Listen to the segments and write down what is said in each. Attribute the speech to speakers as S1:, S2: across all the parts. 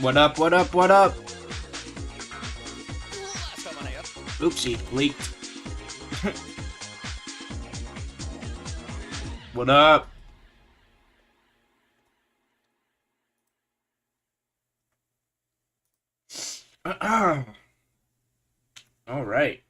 S1: What up, what up, what up? Oopsie, leaked. What up? All right.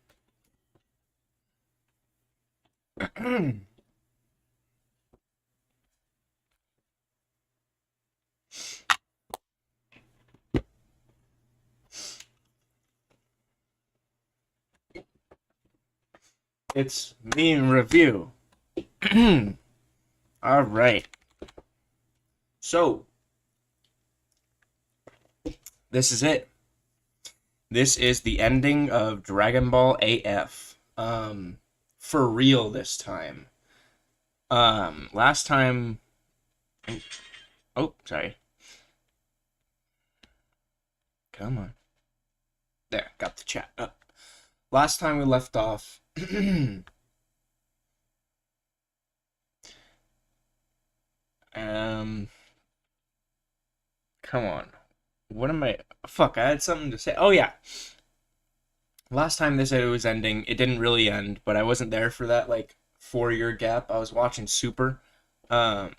S1: It's me in review. All right. So, this is it. This is the ending of Dragon Ball AF. For real this time. Last time... Oh, sorry. Come on. There, got the chat up. Last time we left off... Come on. What am I... Fuck, I had something to say. Oh, yeah. Last time they said it was ending. It didn't really end, but I wasn't there for that, 4-year gap. I was watching Super. But,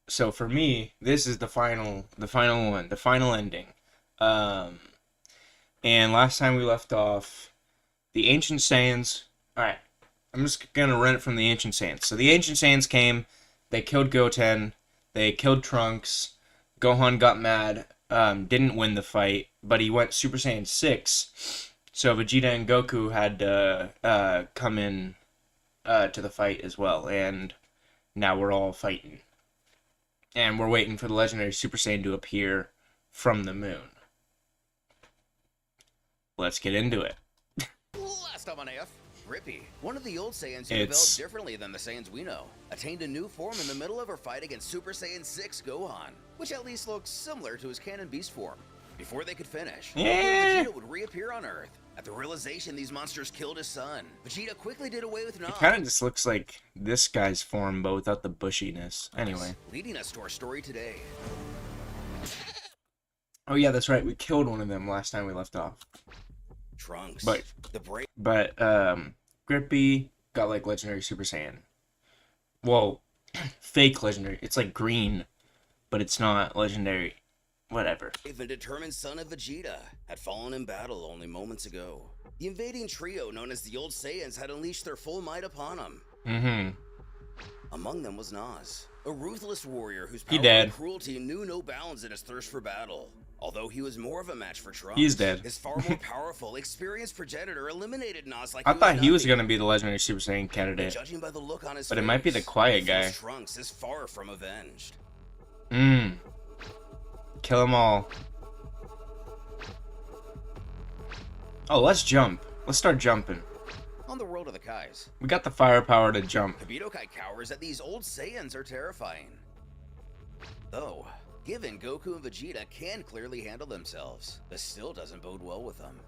S1: so for me, this is the final one. The final ending. And last time we left off, the Ancient Saiyans... Alright. I'm just gonna run it from the Ancient Saiyans. So the Ancient Saiyans came, they killed Goten, they killed Trunks, Gohan got mad, didn't win the fight, but he went Super Saiyan 6, so Vegeta and Goku had to come in to the fight as well, and now we're all fighting. And we're waiting for the legendary Super Saiyan to appear from the moon. Let's get into it.
S2: Last up on AF, Rippy, one of the old Saiyans who developed differently than the Saiyans we know, attained a new form in the middle of her fight against Super Saiyan 6 Gohan, which at least looks similar to his canon beast form. Before they could finish, Vegeta would reappear on Earth. At the realization these monsters killed his son, Vegeta quickly did away with Nas.
S1: It kind of just looks like this guy's form, but without the bushiness. Anyway.
S2: Leading us to our story today.
S1: Oh yeah, that's right. We killed one of them last time we left off.
S2: Trunks.
S1: But Grippy got legendary Super Saiyan. Well, fake legendary. It's green, but it's not legendary. Whatever.
S2: The determined son of Vegeta had fallen in battle only moments ago. The invading trio known as the Old Saiyans had unleashed their full might upon him. Among them was Nas, a ruthless warrior whose power and cruelty knew no bounds in his thirst for battle. Although he was more of a match for Trunks,
S1: he's dead.
S2: His far more powerful, experienced progenitor eliminated Nas
S1: I thought he was going to be the legendary Super Saiyan candidate.
S2: Judging by the look on his
S1: but it might be the quiet guy.
S2: Trunks is far from avenged.
S1: Kill them all. Oh, let's jump. Let's start jumping.
S2: On the world of the Kais,
S1: we got the firepower to jump.
S2: Kibito Kai cowers that these old Saiyans are terrifying. Though, given Goku and Vegeta can clearly handle themselves, this still doesn't bode well with them.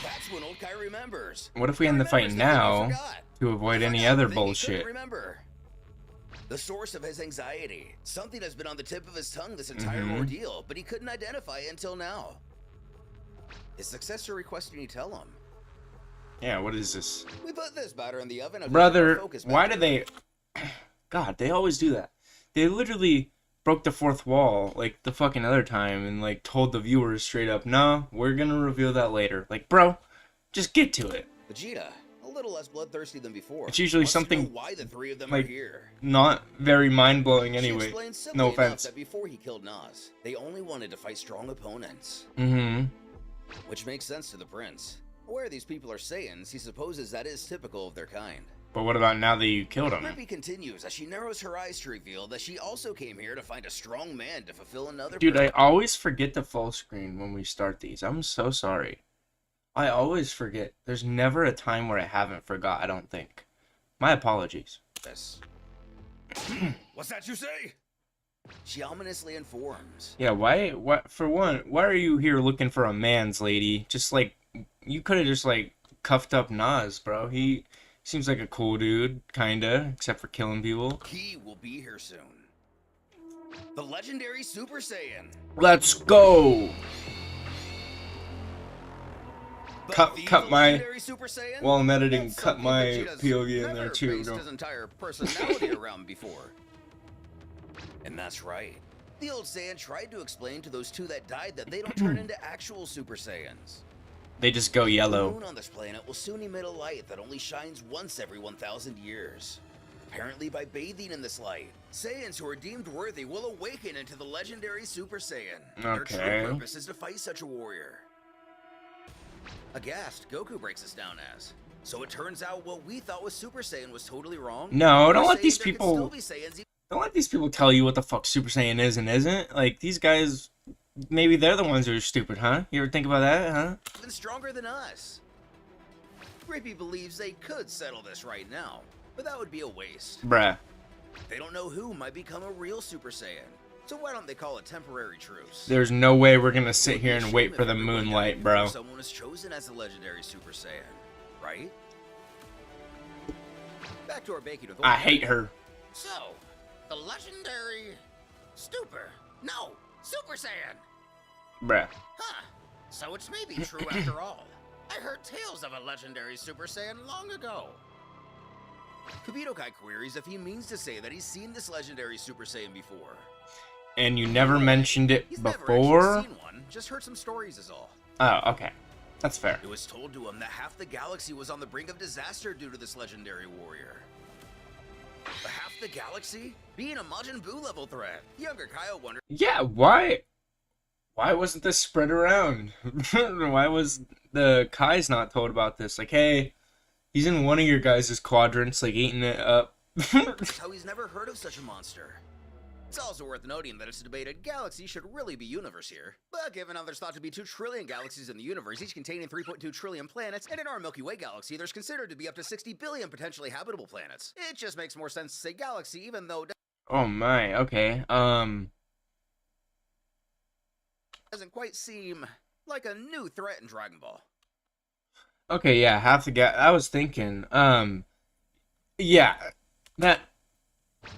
S2: That's when old Kai remembers.
S1: What if we end the fight now to avoid any other bullshit?
S2: Remember. The source of his anxiety, something has been on the tip of his tongue this entire ordeal, but he couldn't identify it until now. His successor requested he tell him.
S1: Yeah, what is this?
S2: We put this batter in the oven.
S1: Brother, why do they... God, they always do that. They literally broke the fourth wall, the fucking other time, and, told the viewers straight up, no, we're gonna reveal that later. Bro, just get to it.
S2: Vegeta, a little less bloodthirsty than before.
S1: It's usually something,
S2: why the three of them are here.
S1: not very mind-blowing anyway. No offense.
S2: That before he killed Nas, they only wanted to fight strong opponents. Which makes sense to the prince. Aware these people are Saiyans, he supposes that is typical of their kind.
S1: But what about now that you killed him?
S2: Rippy continues as she narrows her eyes to reveal that she also came here to find a strong man to fulfill another
S1: Dude, I always forget to full screen when we start these. I'm so sorry. I always forget. There's never a time where I haven't forgot, I don't think. My apologies.
S2: Yes. What's that you say? She ominously informs.
S1: Yeah, why, for one, why are you here looking for a man's lady? Just you could have just cuffed up Nas, bro. He seems like a cool dude, kinda, except for killing people.
S2: He will be here soon. The legendary Super Saiyan.
S1: Let's go.
S2: But
S1: Cut
S2: the
S1: my,
S2: legendary Super Saiyan?
S1: while I'm editing,
S2: That's
S1: cut
S2: something
S1: my
S2: Vegeta's
S1: POV in there
S2: never
S1: too.
S2: based
S1: No.
S2: his entire personality around before. And that's right. The old Saiyan tried to explain to those two that died that they don't turn into actual Super Saiyans.
S1: They just go
S2: The
S1: yellow.
S2: moon on this planet will soon emit a light that only shines once every 1,000 years. Apparently, by bathing in this light, Saiyans who are deemed worthy will awaken into the legendary Super Saiyan. Their true
S1: Okay.
S2: purpose is to fight such a warrior. Aghast, Goku breaks this down as. So it turns out what we thought was Super Saiyan was totally wrong.
S1: No, don't
S2: We're
S1: let these
S2: saying there could still
S1: people.
S2: be Saiyans
S1: Don't let these people tell you what the fuck Super Saiyan is and isn't. Like, these guys, maybe they're the ones who are stupid, huh? You ever think about that, huh?
S2: even stronger than us. Rippy believes they could settle this right now, but that would be a waste.
S1: Bruh.
S2: They don't know who might become a real Super Saiyan, so why don't they call a temporary truce?
S1: There's no way we're gonna sit
S2: Would be
S1: here
S2: a
S1: and
S2: shame
S1: wait
S2: if
S1: for the
S2: everyone died
S1: moonlight,
S2: before
S1: bro.
S2: Someone is chosen as the legendary Super Saiyan, right? Back to our Baking with
S1: I hate her.
S2: So, the legendary No, Super Saiyan.
S1: Bruh.
S2: Huh. So it's maybe true after all. I heard tales of a legendary Super Saiyan long ago. Kubito Kai queries if he means to say that he's seen this legendary Super Saiyan before.
S1: And you never mentioned it
S2: He's
S1: before?
S2: never actually seen one, just heard some stories is all.
S1: Oh, okay. That's fair.
S2: It was told to him that half the galaxy was on the brink of disaster due to this legendary warrior. But half the galaxy? Being a Majin Buu level threat. Younger Kyle wondered
S1: Yeah, why wasn't this spread around? Why was the Kai's not told about this? Like, hey, he's in one of your guys' quadrants, like, eating it up.
S2: how he's never heard of such a monster. It's also worth noting that it's debated galaxy should really be universe here. But given how there's thought to be 2 trillion galaxies in the universe, each containing 3.2 trillion planets, and in our Milky Way galaxy, there's considered to be up to 60 billion potentially habitable planets. It just makes more sense to say galaxy, even though it
S1: Oh my, okay.
S2: doesn't quite seem like a new threat in Dragon Ball.
S1: Okay, yeah, half the I was thinking, yeah, that,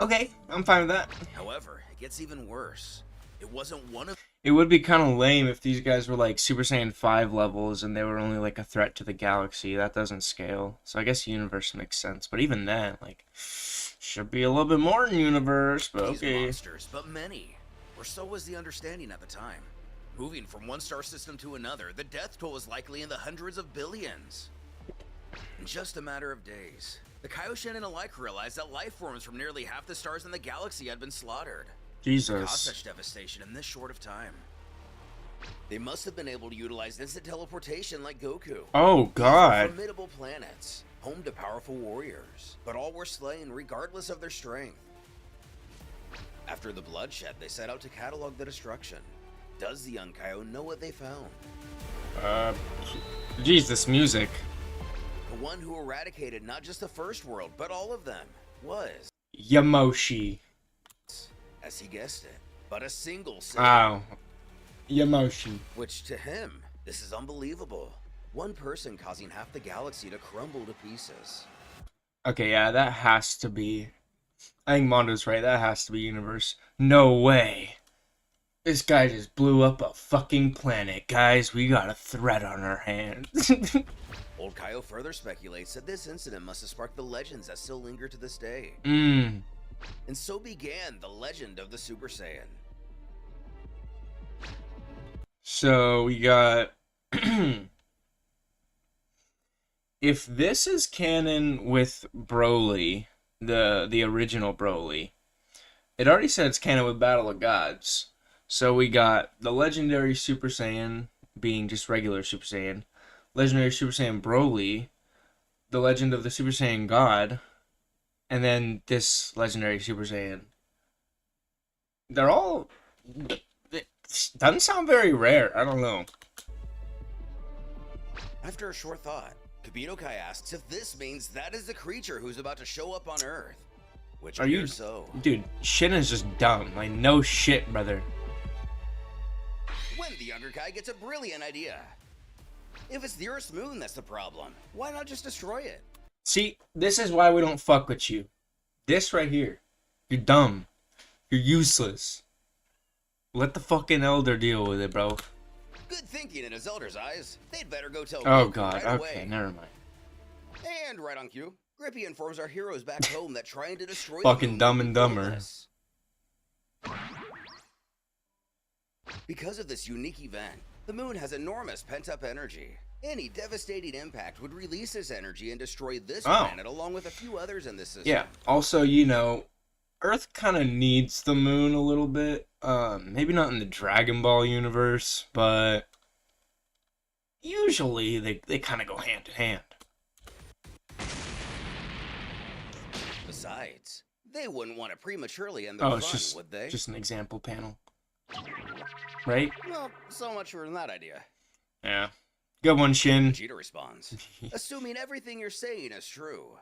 S1: okay, I'm fine with that.
S2: However, it gets even worse. It wasn't one of
S1: It would be kind of lame if these guys were like Super Saiyan 5 levels and they were only like a threat to the galaxy. That doesn't scale. So I guess universe makes sense. But even then, like, should be a little bit more in universe, but
S2: these
S1: okay.
S2: monsters, but many. Or so was the understanding at the time. Moving from one star system to another, the death toll was likely in the hundreds of billions. In just a matter of days, the Kaioshin and alike realized that life forms from nearly half the stars in the galaxy had been slaughtered. To cause
S1: Jesus.
S2: such devastation in this short of time. They must have been able to utilize instant teleportation like Goku.
S1: Oh,
S2: These were
S1: God.
S2: formidable planets, home to powerful warriors, but all were slain regardless of their strength. After the bloodshed, they set out to catalog the destruction. Does the young Kaio know what they found?
S1: Jeez, this music.
S2: The one who eradicated not just the first world, but all of them, was,
S1: Yamoshi.
S2: as he guessed it, but a single Saiyan.
S1: Wow. Yamoshi.
S2: Which to him, this is unbelievable. One person causing half the galaxy to crumble to pieces.
S1: Okay, yeah, that has to be. I think Mondo's right. That has to be universe. No way. This guy just blew up a fucking planet. Guys, we got a threat on our hands.
S2: Old Kaio further speculates that this incident must have sparked the legends that still linger to this day. And so began the legend of the Super Saiyan.
S1: So we got. If this is canon with Broly, the original Broly, it already said it's canon with Battle of Gods. So we got the legendary Super Saiyan being just regular Super Saiyan, legendary Super Saiyan Broly, the legend of the Super Saiyan God, and then this legendary Super Saiyan. They're all. It doesn't sound very rare. I don't know.
S2: After a short thought, Kubito Kai asks if this means that is the creature who's about to show up on Earth. Which
S1: Are you,
S2: appears so.
S1: dude? Shin is just dumb. Like, no shit, brother.
S2: When the younger Kai gets a brilliant idea. If it's the Earth's moon that's the problem, why not just destroy it?
S1: See, this is why we don't fuck with you. This right here, you're dumb. You're useless. Let the fucking elder deal with it, bro.
S2: Good thinking in his elder's eyes. They'd better go tell
S1: Oh
S2: Goku
S1: god,
S2: right
S1: okay,
S2: away.
S1: never mind.
S2: And right on cue, Grippy informs our heroes back home that trying to destroy
S1: Fucking
S2: the moon
S1: Dumb
S2: would
S1: and
S2: be
S1: Dumber.
S2: pointless. Because of this unique event, the moon has enormous pent-up energy. Any devastating impact would release this energy and destroy this planet along with a few others in this system.
S1: Yeah, also, you know, Earth kind of needs the moon a little bit. Maybe not in the Dragon Ball universe, but usually they kind of go hand in hand.
S2: Besides, they wouldn't want to prematurely end their run, would they?
S1: Just an example panel. Right?
S2: Well, so much for that idea.
S1: Yeah. Good one, Shin.
S2: Vegeta responds, assuming everything you're saying is true.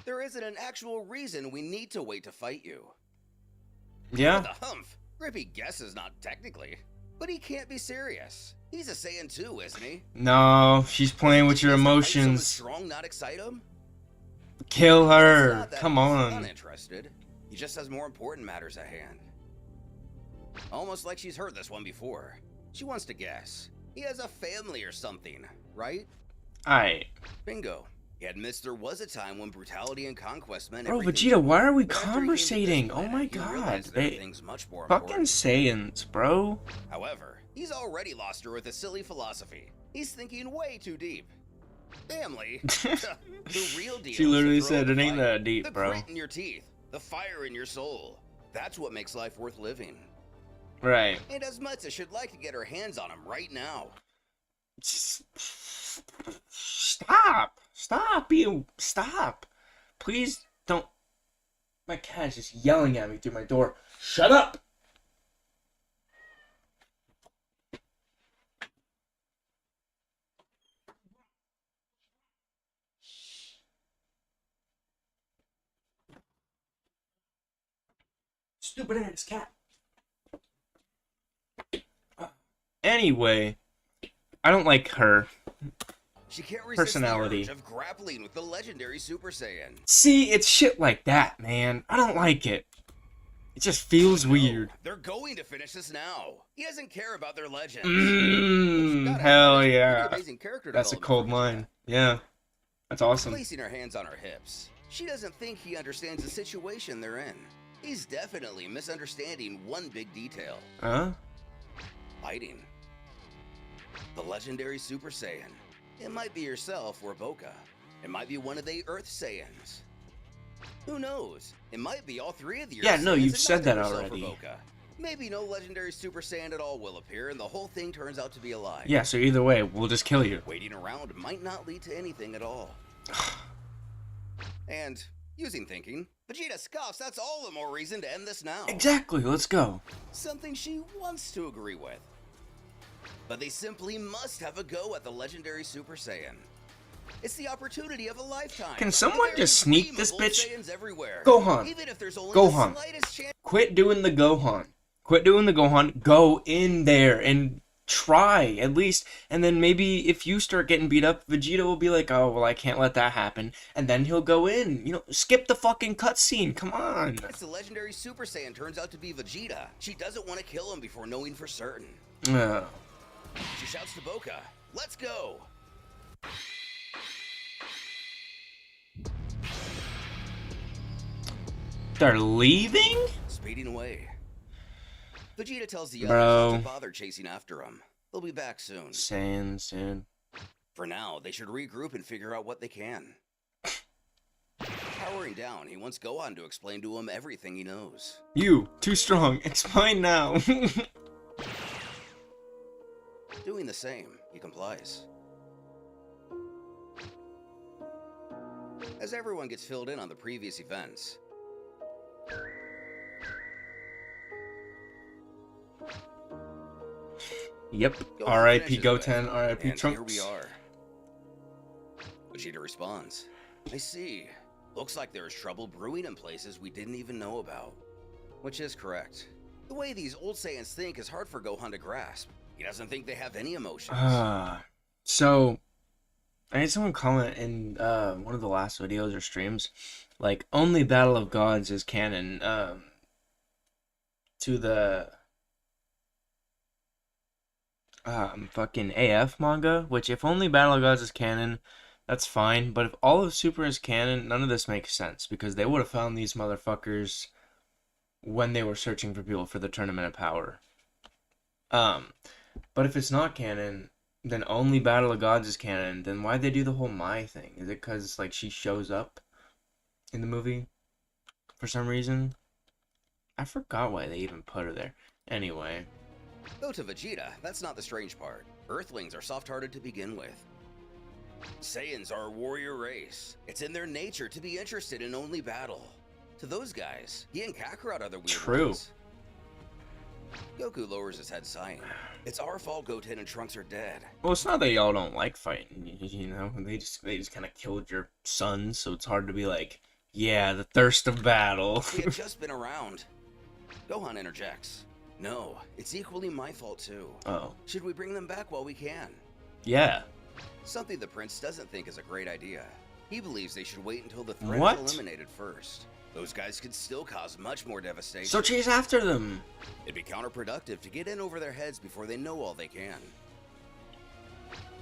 S2: There isn't an actual reason we need to wait to fight you.
S1: Yeah.
S2: The humph. Grippy guesses not technically, but he can't be serious. He's a Saiyan too, isn't he?
S1: No, she's playing with your emotions.
S2: Strong, not excite him?
S1: Kill her. Come on.
S2: Uninterested. He just has more important matters at hand. Almost like she's heard this one before. She wants to guess. He has a family or something, right?
S1: Aight.
S2: Bingo. He admits there was a time when brutality and conquest meant
S1: Bro,
S2: everything.
S1: Vegeta, why are we
S2: But after he came to this
S1: conversating? Oh
S2: planet,
S1: my
S2: he
S1: god.
S2: realized there are things much more
S1: Fucking
S2: important.
S1: Saiyans, bro.
S2: However, he's already lost her with a silly philosophy. He's thinking way too deep. Family? The real deal.
S1: She literally
S2: is the thrill
S1: said
S2: of
S1: it
S2: the
S1: ain't
S2: fight,
S1: that deep,
S2: the
S1: bro.
S2: grit in your teeth, the fire in your soul. That's what makes life worth living.
S1: Right.
S2: And as much as she'd like to get her hands on him right now.
S1: Stop. Stop. Please don't. My cat's just yelling at me through my door. Shut up. Stupid ass cat. Anyway, I don't like her.
S2: She can't resist
S1: Personality.
S2: the urge of grappling with the legendary Super Saiyan.
S1: See, it's shit like that, man. I don't like it. It just feels weird.
S2: They're going to finish this now. He doesn't care about their legends.
S1: Hell yeah.
S2: Amazing character
S1: That's a
S2: development
S1: cold
S2: for Vegeta.
S1: line. Yeah. That's awesome.
S2: Placing her hands on her hips, she doesn't think he understands the situation they're in. He's definitely misunderstanding one big detail.
S1: Huh?
S2: Fighting. The legendary Super Saiyan. It might be yourself or Boca. It might be one of the Earth Saiyans. Who knows? It might be all three of the Earth
S1: Yeah, no,
S2: Saiyans
S1: you've
S2: and
S1: said
S2: not
S1: that
S2: yourself or
S1: already.
S2: Boca. Maybe no legendary Super Saiyan at all will appear and the whole thing turns out to be a lie.
S1: Yeah, so either way, we'll just kill you.
S2: Waiting around might not lead to anything at all. And, using thinking, Vegeta scoffs that's all the more reason to end this now.
S1: Exactly, let's go.
S2: Something she wants to agree with. But they simply must have a go at the legendary Super Saiyan. It's the opportunity of a lifetime.
S1: Can someone just sneak this bitch?
S2: Everywhere.
S1: Gohan.
S2: Even if there's only
S1: Gohan.
S2: the slightest chance.
S1: Quit doing the Gohan. Quit doing the Gohan. Go in there and try, at least. And then maybe if you start getting beat up, Vegeta will be like, oh, well, I can't let that happen. And then he'll go in. You know, skip the fucking cutscene. Come on.
S2: It's the legendary Super Saiyan turns out to be Vegeta. She doesn't want to kill him before knowing for certain. She shouts to Boca, let's go!
S1: They're leaving?
S2: Speeding away. Vegeta tells the
S1: Bro.
S2: others not to bother chasing after him. They'll be back soon.
S1: Saiyans, dude.
S2: For now, they should regroup and figure out what they can. Powering down, he wants Gohan to explain to him everything he knows.
S1: You, too strong. Explain now.
S2: Doing the same, he complies. As everyone gets filled in on the previous events,
S1: Yep.
S2: Gohan
S1: R.I.P.
S2: finishes
S1: Goten,
S2: with,
S1: R.I.P.
S2: and
S1: Trunks.
S2: here we are. Vegeta responds, I see. Looks like there is trouble brewing in places we didn't even know about. Which is correct. The way these old Saiyans think is hard for Gohan to grasp. He doesn't think they have any emotions.
S1: So, I had someone comment in one of the last videos or streams, like, only Battle of Gods is canon. to the fucking AF manga, which if only Battle of Gods is canon, that's fine. But if all of Super is canon, none of this makes sense because they would have found these motherfuckers when they were searching for people for the Tournament of Power. But if it's not canon, then only Battle of Gods is canon. Then why'd they do the whole Mai thing? Is it because like she shows up in the movie for some reason? I forgot why they even put her there. Anyway.
S2: Go to Vegeta, that's not the strange part. Earthlings are soft-hearted to begin with. Saiyans are a warrior race. It's in their nature to be interested in only battle. To those guys, he and Kakarot are the weird
S1: True.
S2: ones. Goku lowers his head, sighing. It's our fault Goten and Trunks are dead.
S1: Well, it's not that y'all don't like fighting, you know? They just kind of killed your sons, so it's hard to be like, yeah, the thirst of battle.
S2: We had just been around. Gohan interjects. No, it's equally my fault too.
S1: Oh.
S2: Should we bring them back while we can?
S1: Yeah.
S2: Something the prince doesn't think is a great idea. He believes they should wait until the threat is eliminated first. Those guys could still cause much more devastation.
S1: So chase after them.
S2: It'd be counterproductive to get in over their heads before they know all they can.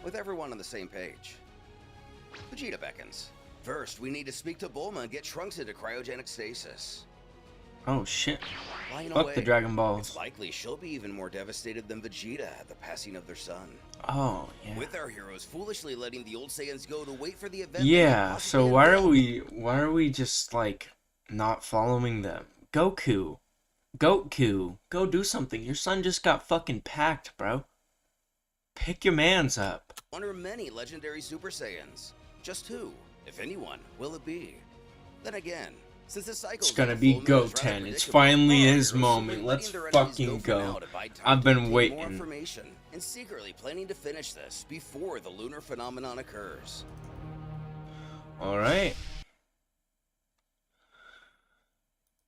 S2: With everyone on the same page, Vegeta beckons. First, we need to speak to Bulma and get Trunks into cryogenic stasis.
S1: Oh shit.
S2: Flying
S1: Fuck
S2: away,
S1: the Dragon Balls.
S2: It's likely she'll be even more devastated than Vegeta at the passing of their son.
S1: Oh, yeah.
S2: With our heroes foolishly letting the old Saiyans go to wait for the event.
S1: Yeah, so why are we just like not following them? Goku, go do something. Your son just got fucking packed, bro. Pick your mans up.
S2: One or many legendary Super Saiyans. Just who, if anyone, will it be? Then again, since the cycle
S1: it's gonna be Goten. It's finally his moment. Let's fucking go. I've been waiting.
S2: More information and secretly planning to finish this before the lunar phenomenon occurs.
S1: All right.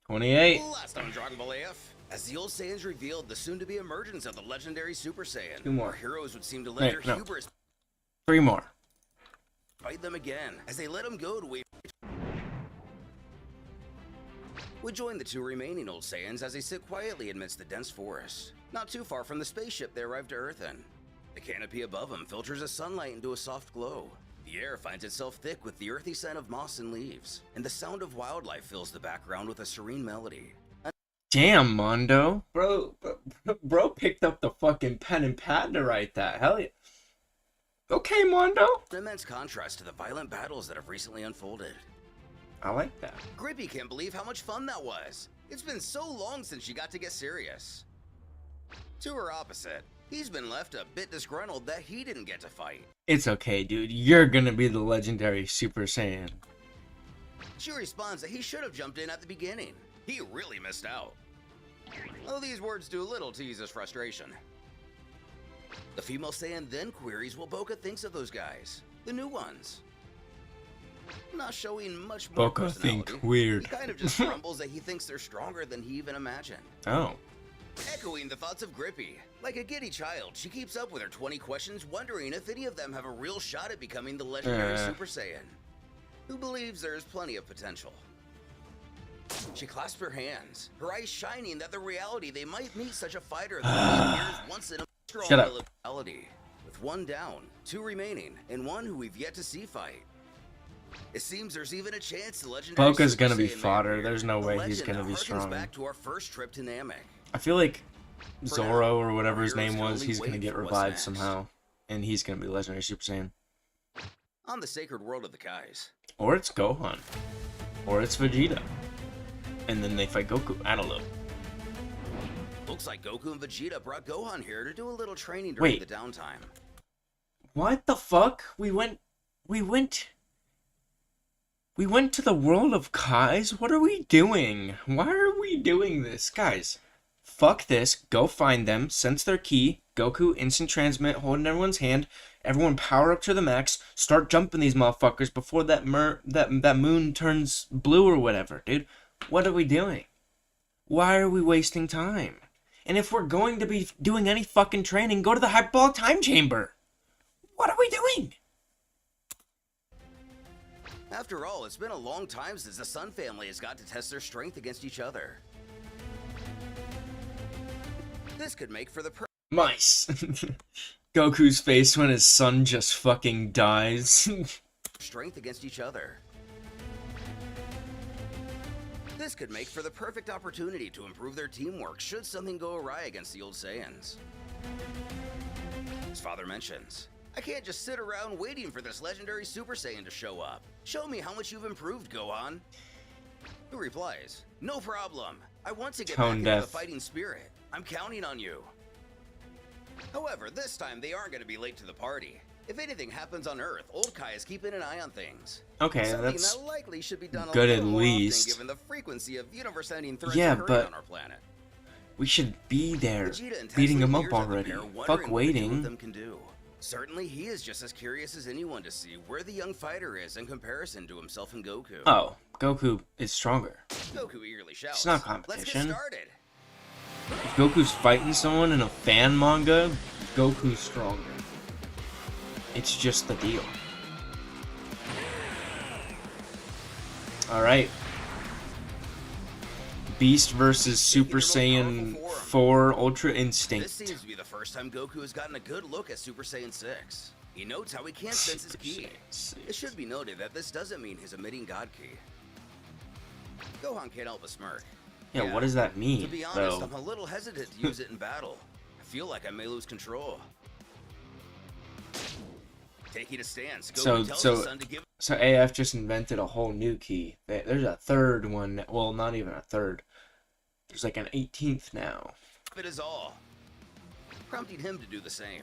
S1: 28.
S2: Last on Dragon Ball AF, as the old Saiyans revealed the soon-to-be emergence of the legendary Super Saiyan,
S1: 2 more.
S2: our heroes would seem to let their hubris
S1: 3 more.
S2: fight them again as they let them go to wait. We join the 2 remaining old Saiyans as they sit quietly amidst the dense forest, not too far from the spaceship they arrived to Earth in. The canopy above them filters a sunlight into a soft glow. The air finds itself thick with the earthy scent of moss and leaves, and the sound of wildlife fills the background with a serene melody.
S1: Damn, Mondo. Bro picked up the fucking pen and pad to write that. Hell yeah. Okay, Mondo.
S2: An immense contrast to the violent battles that have recently unfolded.
S1: I like that.
S2: Grippy can't believe how much fun that was. It's been so long since she got to get serious. To her opposite, he's been left a bit disgruntled that he didn't get to fight.
S1: It's okay, dude. You're gonna be the legendary Super Saiyan.
S2: She responds that he should have jumped in at the beginning. He really missed out. Though these words do little to ease his frustration. The female Saiyan then queries what Boca thinks of those guys, the new ones. Not showing much more
S1: Boca
S2: personality.
S1: think weird.
S2: He kind of just grumbles that he thinks they're stronger than he even imagined.
S1: Oh.
S2: Echoing the thoughts of Grippy. Like a giddy child, she keeps up with her 20 questions, wondering if any of them have a real shot at becoming the legendary Super Saiyan, who believes there is plenty of potential. She clasps her hands, her eyes shining that the reality they might meet such a fighter that appears once in a strong reality. With 1 down, 2 remaining, and 1 who we've yet to see fight. It seems there's even a chance the legendary
S1: Boca's
S2: Super
S1: gonna be
S2: Saiyan
S1: fodder. There's no way he's gonna be
S2: harkens
S1: strong.
S2: back to our first trip to Namek.
S1: I feel like
S2: For
S1: Zoro
S2: now,
S1: or whatever
S2: our
S1: his name
S2: heroes can
S1: was,
S2: only
S1: he's gonna
S2: wait
S1: get
S2: for what's
S1: revived
S2: next.
S1: somehow. And he's gonna be legendary Super Saiyan.
S2: On the sacred world of the Kais.
S1: Or it's Gohan. Or it's Vegeta. And then they fight Goku. I don't know.
S2: Looks like Goku and Vegeta brought Gohan here to do a little training during the downtime.
S1: What the fuck? We went to the world of Kais? What are we doing? Why are we doing this? Guys, fuck this. Go find them. Sense their key. Goku, instant transmit, holding everyone's hand. Everyone power up to the max. Start jumping these motherfuckers before that moon turns blue or whatever, dude. What are we doing? Why are we wasting time? And if we're going to be doing any fucking training, go to the Hyperbolic Time Chamber. What are we doing?
S2: After all, it's been a long time since the Sun family has got to test their strength against each other. This could make for the
S1: Mice. Goku's face when his son just fucking dies.
S2: strength against each other. This could make for the perfect opportunity to improve their teamwork should something go awry against the old Saiyans. His father mentions, I can't just sit around waiting for this legendary Super Saiyan to show up. Show me how much you've improved, Gohan. Who replies, no problem. I want to get back into the fighting spirit. I'm counting on you. However, this time they aren't going to be late to the party. If anything happens on Earth, Old Kai is keeping an eye on things.
S1: Okay,
S2: something
S1: that's
S2: that likely should be done
S1: good
S2: a
S1: at
S2: little more
S1: least.
S2: often, given the frequency of universe-ending threats
S1: Yeah,
S2: occurring
S1: but
S2: on our planet.
S1: we should be there,
S2: Vegeta
S1: beating him up
S2: intensely leers at
S1: already.
S2: the pair, wondering
S1: Fuck
S2: what the two of
S1: waiting.
S2: them can do. Certainly, he is just as curious as anyone to see where the young fighter is in comparison to himself and Goku.
S1: Oh, Goku is stronger.
S2: Goku eagerly shouts,
S1: It's not
S2: let's get
S1: competition.
S2: started.
S1: If Goku's fighting someone in a fan manga, Goku's stronger. It's just the deal. Alright. Beast versus Super Saiyan 4 Ultra
S2: This
S1: Instinct.
S2: seems to be the first time Goku has gotten a good look at Super Saiyan 6. He notes how he can't sense his ki. It should be noted that this doesn't mean he's emitting God ki. Gohan can't help but smirk.
S1: Yeah, what does that
S2: To
S1: mean,
S2: be honest,
S1: though?
S2: I'm a little hesitant to use it in battle. I feel like I may lose control. Taking a stance, Goku tells his son to give
S1: So AF just invented a whole new key. There's a third one. Well, not even a third. There's like an 18th now.
S2: it his all, prompting him to do the same.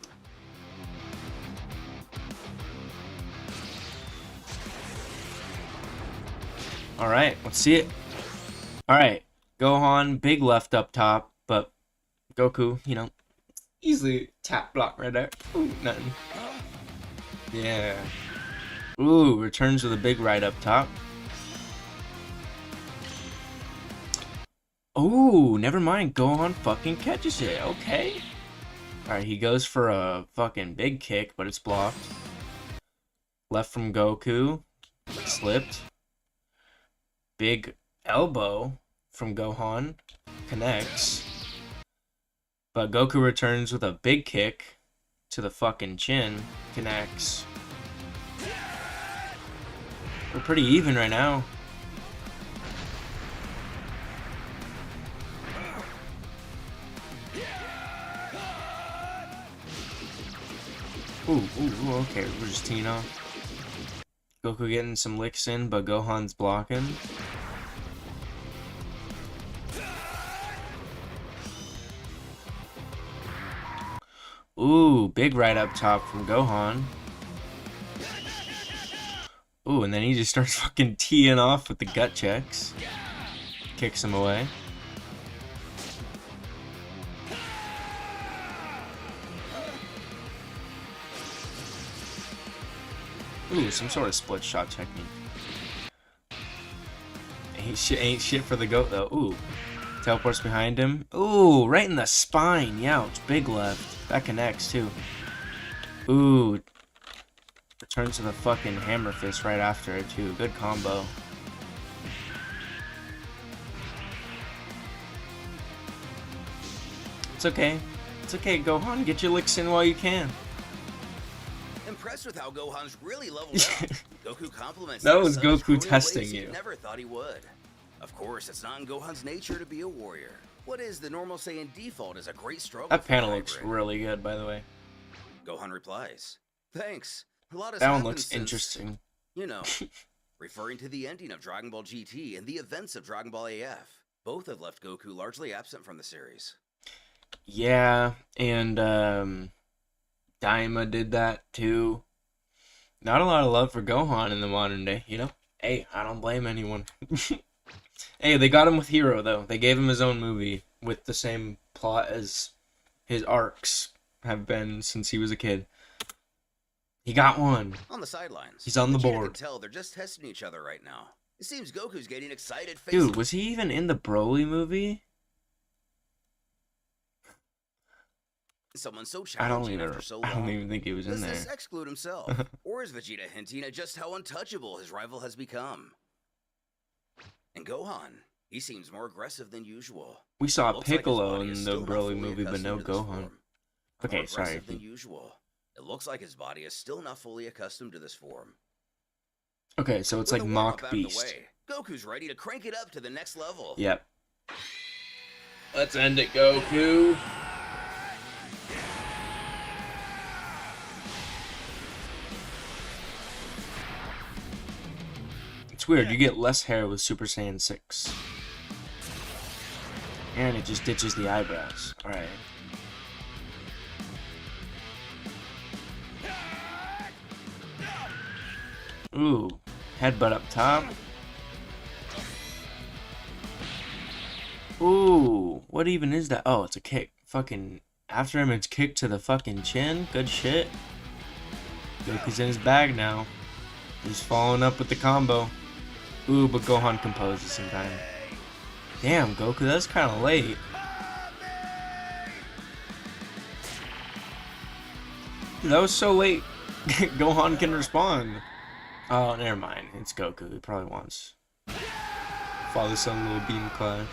S1: Alright, let's see it. Alright, Gohan, big left up top, but Goku, you know, easily tap block right there. Ooh, nothing. Yeah. Ooh, returns with a big right up top. Ooh, never mind. Gohan fucking catches it. Okay. Alright, he goes for a fucking big kick, but it's blocked. Left from Goku. Slipped. Big elbow from Gohan. Connects. But Goku returns with a big kick to the fucking chin. Connects. We're pretty even right now. Ooh, okay, we're just teeing off. Goku getting some licks in, but Gohan's blocking. Ooh, big right up top from Gohan. Ooh, and then he just starts fucking teeing off with the gut checks. Kicks him away. Ooh, some sort of split shot technique. Ain't shit for the goat though. Ooh. Teleports behind him. Ooh, right in the spine. Youch. Big left. That connects too. Ooh. Returns to the fucking hammer fist right after it too. Good combo. It's okay. It's okay, Gohan. Get your licks in while you can.
S2: Impressed with how Gohan's really leveled up. Goku compliments
S1: That
S2: his
S1: was
S2: son as
S1: Goku
S2: growing in
S1: testing
S2: ways he
S1: you.
S2: never thought he would. Of course, it's not in Gohan's nature to be a warrior. What is the normal Saiyan default is a great struggle.
S1: That
S2: for
S1: panel
S2: a
S1: looks
S2: hybrid.
S1: really good, by the way.
S2: Gohan replies, "Thanks. A lot has
S1: That one
S2: happened
S1: looks
S2: since,
S1: interesting.
S2: you know," referring to the ending of Dragon Ball GT and the events of Dragon Ball AF. Both have left Goku largely absent from the series.
S1: Yeah, and Daima did that too. Not a lot of love for Gohan in the modern day, you know? Hey, I don't blame anyone. Hey, they got him with Hero, though. They gave him his own movie with the same plot as his arcs have been since he was a kid. He got one.
S2: On the sidelines,
S1: He's on the
S2: Vegeta
S1: board.
S2: can tell they're just testing each other right now. It seems Goku's getting excited.
S1: Dude, was he even in the Broly movie?
S2: Someone so
S1: I don't
S2: challenging after so long.
S1: even think he was in
S2: Does
S1: there.
S2: this exclude himself? Or is Vegeta hinting at just how untouchable his rival has become? And Gohan, He seems more aggressive than usual.
S1: We saw
S2: Looks like his
S1: Piccolo
S2: body is
S1: in the
S2: still not
S1: Broly
S2: fully
S1: movie, but no
S2: accustomed to this
S1: Gohan.
S2: form.
S1: Okay,
S2: More
S1: sorry.
S2: aggressive than usual. It looks like his body is still not fully accustomed to this form.
S1: Okay, so it's
S2: With
S1: like
S2: the warm-up
S1: Mock
S2: out of the
S1: Beast.
S2: way, Goku's ready to crank it up to the next level.
S1: Yep. Let's end it, Goku. It's weird, you get less hair with Super Saiyan 6. And it just ditches the eyebrows. Alright. Ooh. Headbutt up top. Ooh. What even is that? Oh, it's a kick. Fucking. After him, it's kick to the fucking chin. Good shit. Goku's in his bag now. He's following up with the combo. Ooh, but Gohan composes some time. Damn, Goku, that's kind of late. Dude, that was so late. Gohan can respond. Oh, never mind. It's Goku. He probably wants father-son little beam clash.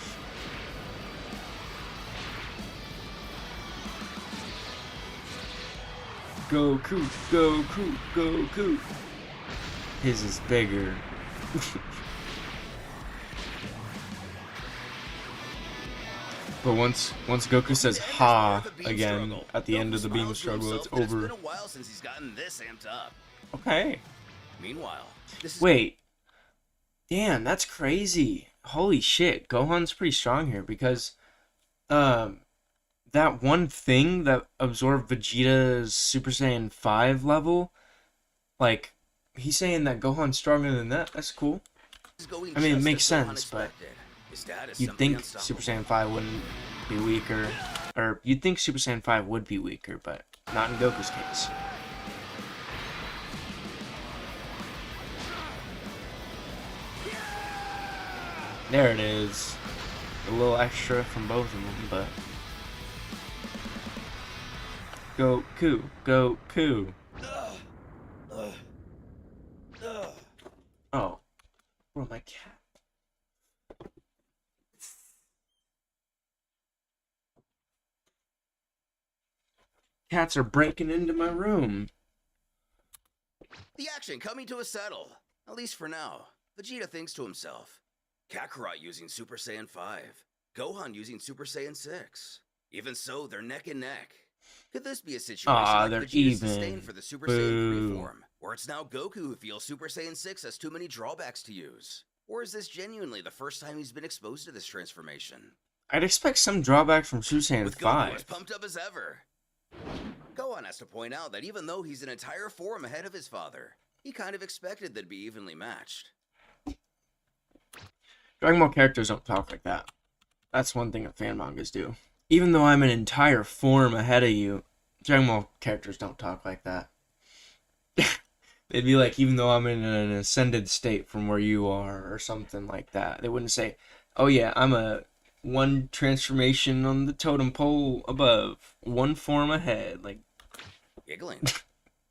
S1: Goku, Goku, Goku. His is bigger. But once Goku says "ha" again at the end of the beam struggle, it's over.
S2: It's been a while since he's gotten this amped up.
S1: Okay.
S2: Meanwhile, this is
S1: Wait. Damn, that's crazy. Holy shit, Gohan's pretty strong here because that one thing that absorbed Vegeta's Super Saiyan 5 level, like, he's saying that Gohan's stronger than that. That's cool. I mean, it makes sense, but you'd think Super Saiyan 5 wouldn't be weaker, or you'd think Super Saiyan 5 would be weaker, but not in Goku's case. There it is. A little extra from both of them, but Goku, Goku. Oh, where's my cat? Cats are breaking into my room.
S2: the action coming to a settle. At least for now. Vegeta thinks to himself. Kakarot using Super Saiyan 5. Gohan using Super Saiyan 6. Even so, they're neck and neck. Could this be a situation like
S1: they're
S2: Vegeta's
S1: even.
S2: sustained for the Super
S1: Boo.
S2: Saiyan 3 form? Or it's now Goku who feels Super Saiyan 6 has too many drawbacks to use? Or is this genuinely the first time he's been exposed to this transformation?
S1: I'd expect some drawback from Super Saiyan
S2: With
S1: 5.
S2: Goku as pumped up as ever. Gohan has to point out that even though he's an entire form ahead of his father, he kind of expected they'd be evenly matched.
S1: Dragon Ball characters don't talk like that. That's one thing that fan mangas do. Even though I'm an entire form ahead of you, Dragon Ball characters don't talk like that. They'd be like, even though I'm in an ascended state from where you are, or something like that. They wouldn't say, oh yeah, I'm a one transformation on the totem pole above, one form ahead. Like,
S2: Giggling.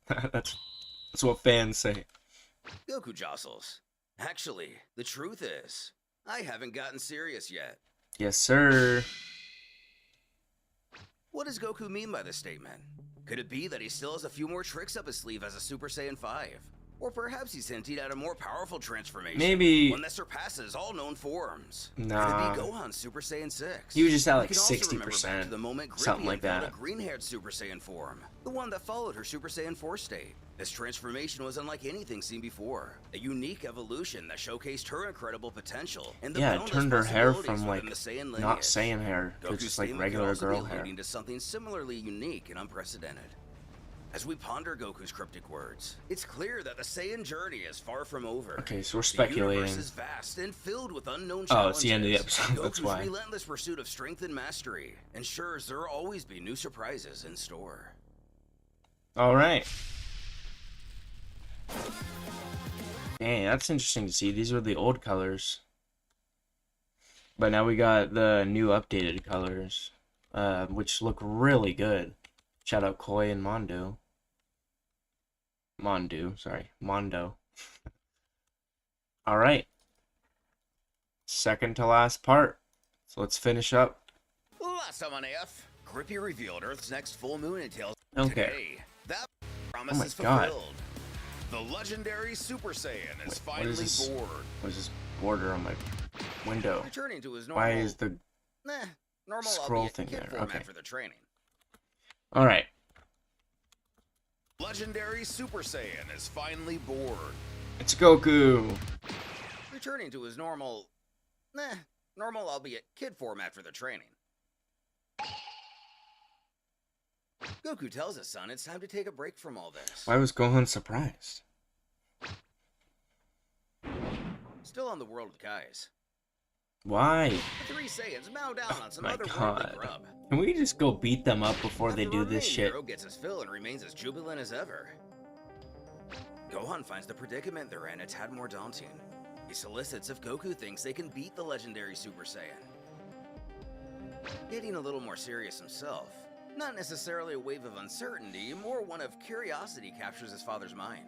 S1: that's what fans say.
S2: Goku jostles. Actually, the truth is, I haven't gotten serious yet.
S1: Yes, sir.
S2: What does Goku mean by this statement? Could it be that he still has a few more tricks up his sleeve as a Super Saiyan 5? Or perhaps he's hinting at a more powerful transformation.
S1: Maybe.
S2: One that surpasses all known forms.
S1: Nah.
S2: Could it be Gohan's Super Saiyan 6?
S1: He was just at like
S2: We can also remember back
S1: 60%.
S2: to the moment Grippy
S1: Something like
S2: unveiled
S1: that.
S2: a green-haired Super Saiyan form. The one that followed her Super Saiyan 4 state. This transformation was unlike anything seen before. A unique evolution that showcased her incredible potential. And the
S1: Yeah, it
S2: boundless
S1: turned her hair
S2: possibilities
S1: from like
S2: within the Saiyan
S1: not
S2: lineage.
S1: Saiyan hair to
S2: Goku's
S1: just like
S2: statement could
S1: regular
S2: also be
S1: girl hair.
S2: alluding to something similarly unique and unprecedented. As we ponder Goku's cryptic words, it's clear that the Saiyan journey is far from over.
S1: Okay, so we're
S2: The universe
S1: speculating.
S2: is vast and filled with unknown
S1: Oh,
S2: challenges.
S1: it's the end of the episode,
S2: Goku's
S1: that's why.
S2: relentless pursuit of strength and mastery ensures there will always be new surprises in store.
S1: All right. Dang, that's interesting to see. These were the old colors. But now we got the new updated colors, which look really good. Shout out Koi and Mondo. Mondo. All right. second to last part. So let's finish up.
S2: Last time on AF, Grippy revealed Earth's next full moon entails
S1: Okay.
S2: today. That promise
S1: my
S2: is
S1: God.
S2: fulfilled. The legendary Super Saiyan is
S1: Wait,
S2: finally
S1: what is this?
S2: born.
S1: What is this border on my window?
S2: Returning to his normal,
S1: Why is the
S2: normal
S1: scroll
S2: albeit
S1: thing
S2: kid
S1: there?
S2: format
S1: Okay.
S2: for the training.
S1: Alright.
S2: Legendary Super Saiyan is finally born.
S1: It's Goku.
S2: Returning to his normal, normal albeit kid format for the training. Goku tells his son it's time to take a break from all this.
S1: Why was Gohan surprised?
S2: Still on the world of guys.
S1: Why?
S2: The three Saiyans bow down on some
S1: My
S2: other
S1: God.
S2: grub.
S1: Can we just go beat them up before they
S2: After
S1: do
S2: our
S1: this
S2: main
S1: shit?
S2: hero gets his fill and remains as jubilant as ever. Gohan finds the predicament they're in a tad more daunting. He solicits if Goku thinks they can beat the legendary Super Saiyan. Getting a little more serious himself, not necessarily a wave of uncertainty, more one of curiosity captures his father's mind.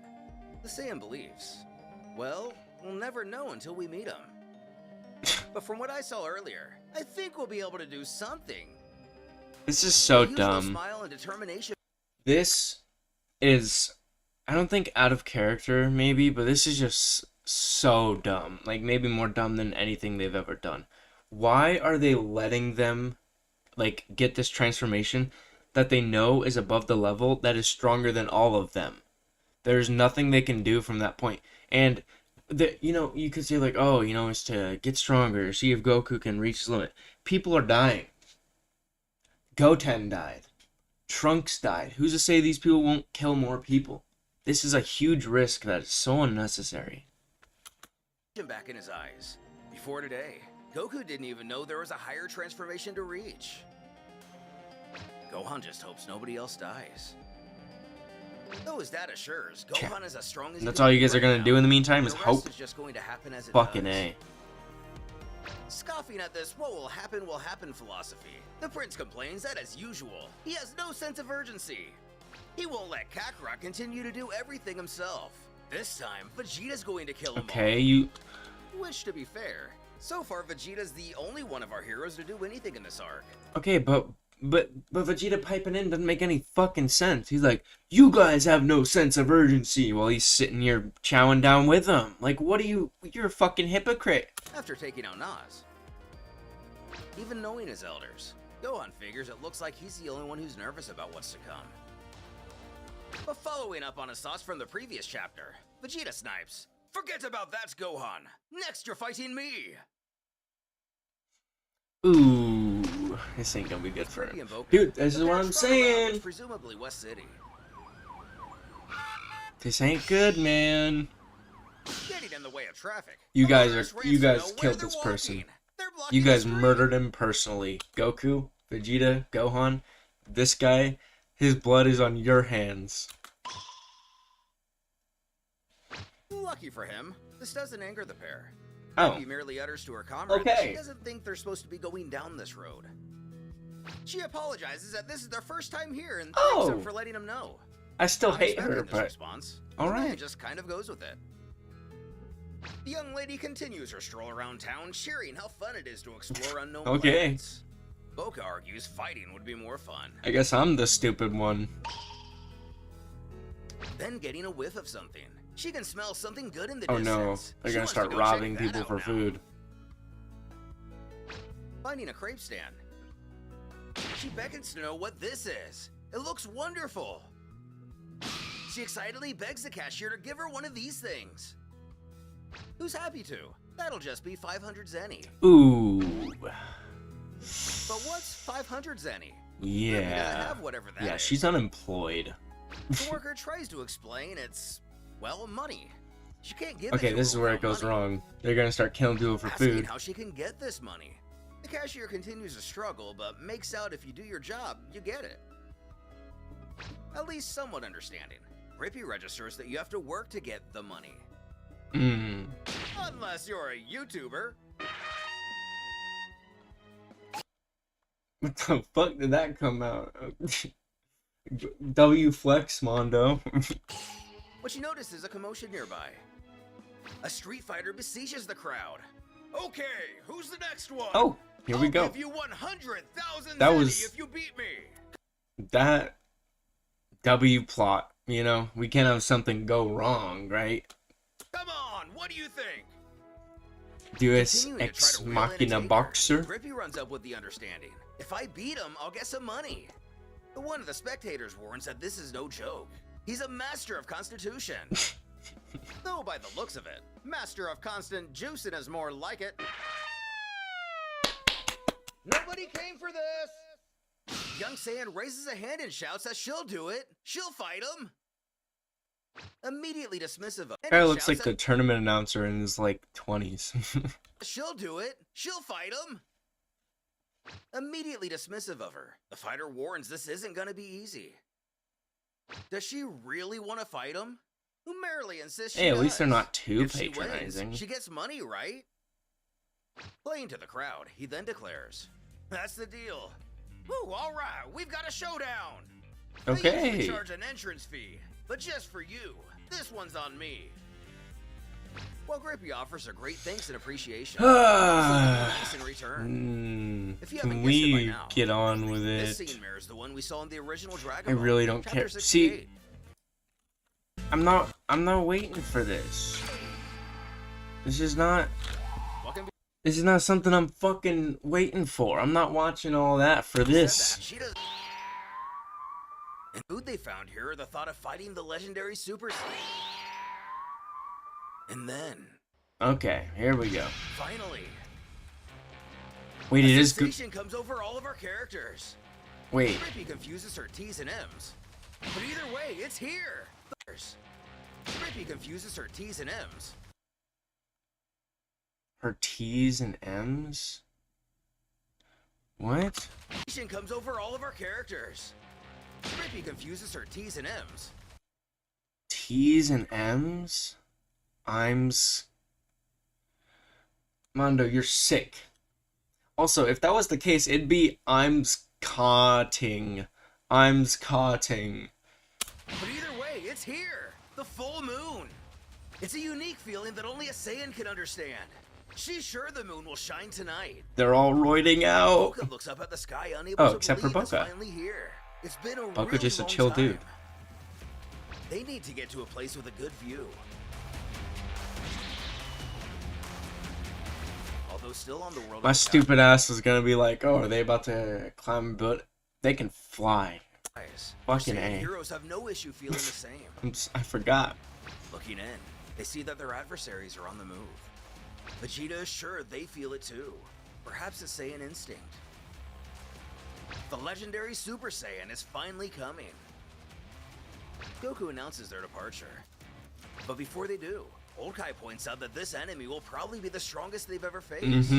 S2: The Saiyan believes, well, we'll never know until we meet him. But from what I saw earlier, I think we'll be able to do something.
S1: This is so
S2: Use those
S1: dumb.
S2: smile and determination.
S1: This is, I don't think out of character maybe, but this is just so dumb. Like maybe more dumb than anything they've ever done. Why are they letting them like get this transformation that they know is above the level that is stronger than all of them? There's nothing they can do from that point. And you could say like, oh, it's to get stronger, see if Goku can reach his limit. People are dying. Goten died. Trunks died. Who's to say these people won't kill more people? This is a huge risk that is so unnecessary.
S2: Back in his eyes. Before today, Goku didn't even know there was a higher transformation to reach. Gohan just hopes nobody else dies. Though his dad assures, Gohan is as strong as
S1: And that's all you guys are gonna do in the meantime is
S2: the rest
S1: hope.
S2: is just going to happen as it
S1: Fucking
S2: does.
S1: A.
S2: Scoffing at this what will happen philosophy, the prince complains that as usual, he has no sense of urgency. He won't let Kakarot continue to do everything himself. This time, Vegeta's going to kill him
S1: Okay,
S2: all.
S1: you...
S2: Which, to be fair, so far Vegeta's the only one of our heroes to do anything in this arc.
S1: Okay, but Vegeta piping in doesn't make any fucking sense. He's like, you guys have no sense of urgency, while he's sitting here chowing down with them. Like, you're a fucking hypocrite.
S2: After taking out Nas. Even knowing his elders, Gohan figures it looks like he's the only one who's nervous about what's to come. But following up on his thoughts from the previous chapter, Vegeta snipes, "Forget about that, Gohan! Next you're fighting me!"
S1: Ooh, this ain't gonna be good for him. Dude, this is what I'm saying.
S2: Presumably West City.
S1: This ain't good, man.
S2: Getting in the way of traffic.
S1: You
S2: the
S1: guys
S2: motorists
S1: you
S2: race to know
S1: guys
S2: where
S1: killed
S2: they're
S1: this person.
S2: walking. They're blocking
S1: You
S2: the
S1: guys
S2: street.
S1: murdered him personally. Goku, Vegeta, Gohan, this guy, his blood is on your hands.
S2: Lucky for him, this doesn't anger the pair.
S1: Oh.
S2: He merely utters to her comrade that
S1: Okay.
S2: she doesn't think they're supposed to be going down this road. She apologizes that this is their first time here and thanks him
S1: Oh.
S2: for letting him know.
S1: I still
S2: Not
S1: hate
S2: expecting
S1: her,
S2: this
S1: but
S2: response,
S1: alright.
S2: and just kind of goes with it. The young lady continues her stroll around town, sharing how fun it is to explore unknown
S1: Okay.
S2: planets. Boca argues fighting would be more fun.
S1: I guess I'm the stupid one.
S2: Then getting a whiff of something. She can smell something good in the
S1: Oh no,
S2: distance.
S1: they're
S2: She
S1: gonna
S2: wants
S1: start
S2: to go
S1: robbing
S2: check that
S1: people
S2: out
S1: for
S2: now.
S1: food.
S2: Finding a crepe stand. She beckons to know what this is. It looks wonderful. She excitedly begs the cashier to give her one of these things. Who's happy to? That'll just be 500 zenny.
S1: Ooh.
S2: But what's 500 zenny? Ruby doesn't
S1: Yeah.
S2: have whatever that
S1: Yeah,
S2: is.
S1: she's unemployed.
S2: The worker tries to explain it's, well, money. She can't give
S1: Okay,
S2: it to
S1: this
S2: her
S1: is where it
S2: without
S1: goes
S2: money.
S1: wrong. They're gonna start killing people for
S2: Asking
S1: food.
S2: how she can get this money. The cashier continues to struggle, but makes out if you do your job, you get it. At least somewhat understanding. Rippy registers that you have to work to get the money.
S1: Mmm.
S2: Unless you're a YouTuber.
S1: What the fuck did that come out? W flex, Mondo.
S2: What she notices is a commotion nearby. A street fighter besieges the crowd. Okay, who's the next one?
S1: Oh, here we go.
S2: I'll give you 100,000
S1: That
S2: Zenny
S1: was-
S2: if you beat me.
S1: That W plot, you know, we can't have something go wrong, right?
S2: Come on, what do you think?
S1: Deus
S2: Continuing to try
S1: ex
S2: to reel in a
S1: machina
S2: taker,
S1: boxer.
S2: Grippy runs up with the understanding. If I beat him, I'll get some money. But one of the spectators warns that this is no joke. He's a master of constitution. Though by the looks of it, master of constant juicing is more like it. Nobody came for this! Young Saiyan raises a hand and shouts that she'll do it. She'll fight him. Immediately dismissive of
S1: Guy looks like the tournament announcer in his like 20s.
S2: She'll do it. She'll fight him. Immediately dismissive of her, the fighter warns this isn't gonna be easy. Does she really want to fight him? Who merely insists she
S1: Hey, at least
S2: does.
S1: they're not too
S2: If she
S1: patronizing.
S2: wins, she gets money, right? Playing to the crowd, he then declares, "That's the deal. Woo, all right, we've got a showdown. I usually
S1: Okay.
S2: charge an entrance fee, but just for you, this one's on me." While Grippy offers her great thanks and appreciation, in return. If you haven't
S1: Can
S2: guessed it by
S1: we
S2: now,
S1: get on with
S2: this
S1: it?
S2: scene mirrors the one we saw in the original Dragon
S1: I
S2: Ball,
S1: really don't
S2: Chapter
S1: care.
S2: 68.
S1: See, I'm not waiting for this. This is not something I'm fucking waiting for. I'm not watching all that for this.
S2: She does. And food they found here are the thought of fighting the legendary Super Saiyan. And then,
S1: Okay, here we go.
S2: finally,
S1: Wait,
S2: a
S1: it is good.
S2: sensation comes over all of our characters.
S1: Wait,
S2: Grippy confuses her T's and M's. But either way, it's here. Grippy confuses her T's and M's.
S1: her T's and M's? What?
S2: Sensation comes over all of our characters. Grippy confuses her T's and M's.
S1: T's and M's? Mondo, you're sick. Also, if that was the case, it'd be caughting. Caughting.
S2: But either way, it's here. The full moon. It's a unique feeling that only a Saiyan can understand. She's sure the moon will shine tonight.
S1: They're all roiding out.
S2: Boca looks up at the sky, unable to
S1: except for
S2: believe it's
S1: Boca.
S2: finally here. It's been a
S1: Boca
S2: really
S1: just a
S2: long
S1: chill
S2: time.
S1: dude.
S2: They need to get to a place with a good view. Although still on the world.
S1: My
S2: of
S1: stupid ass was gonna be like, oh, are they about to climb? But they can fly.
S2: guys,
S1: Fucking
S2: Saiyan
S1: A.
S2: heroes have no issue feeling the same.
S1: I forgot.
S2: Looking in, they see that their adversaries are on the move. Vegeta is sure they feel it too. Perhaps a Saiyan instinct. The legendary Super Saiyan is finally coming. Goku announces their departure. But before they do, Old Kai points out that this enemy will probably be the strongest they've ever faced.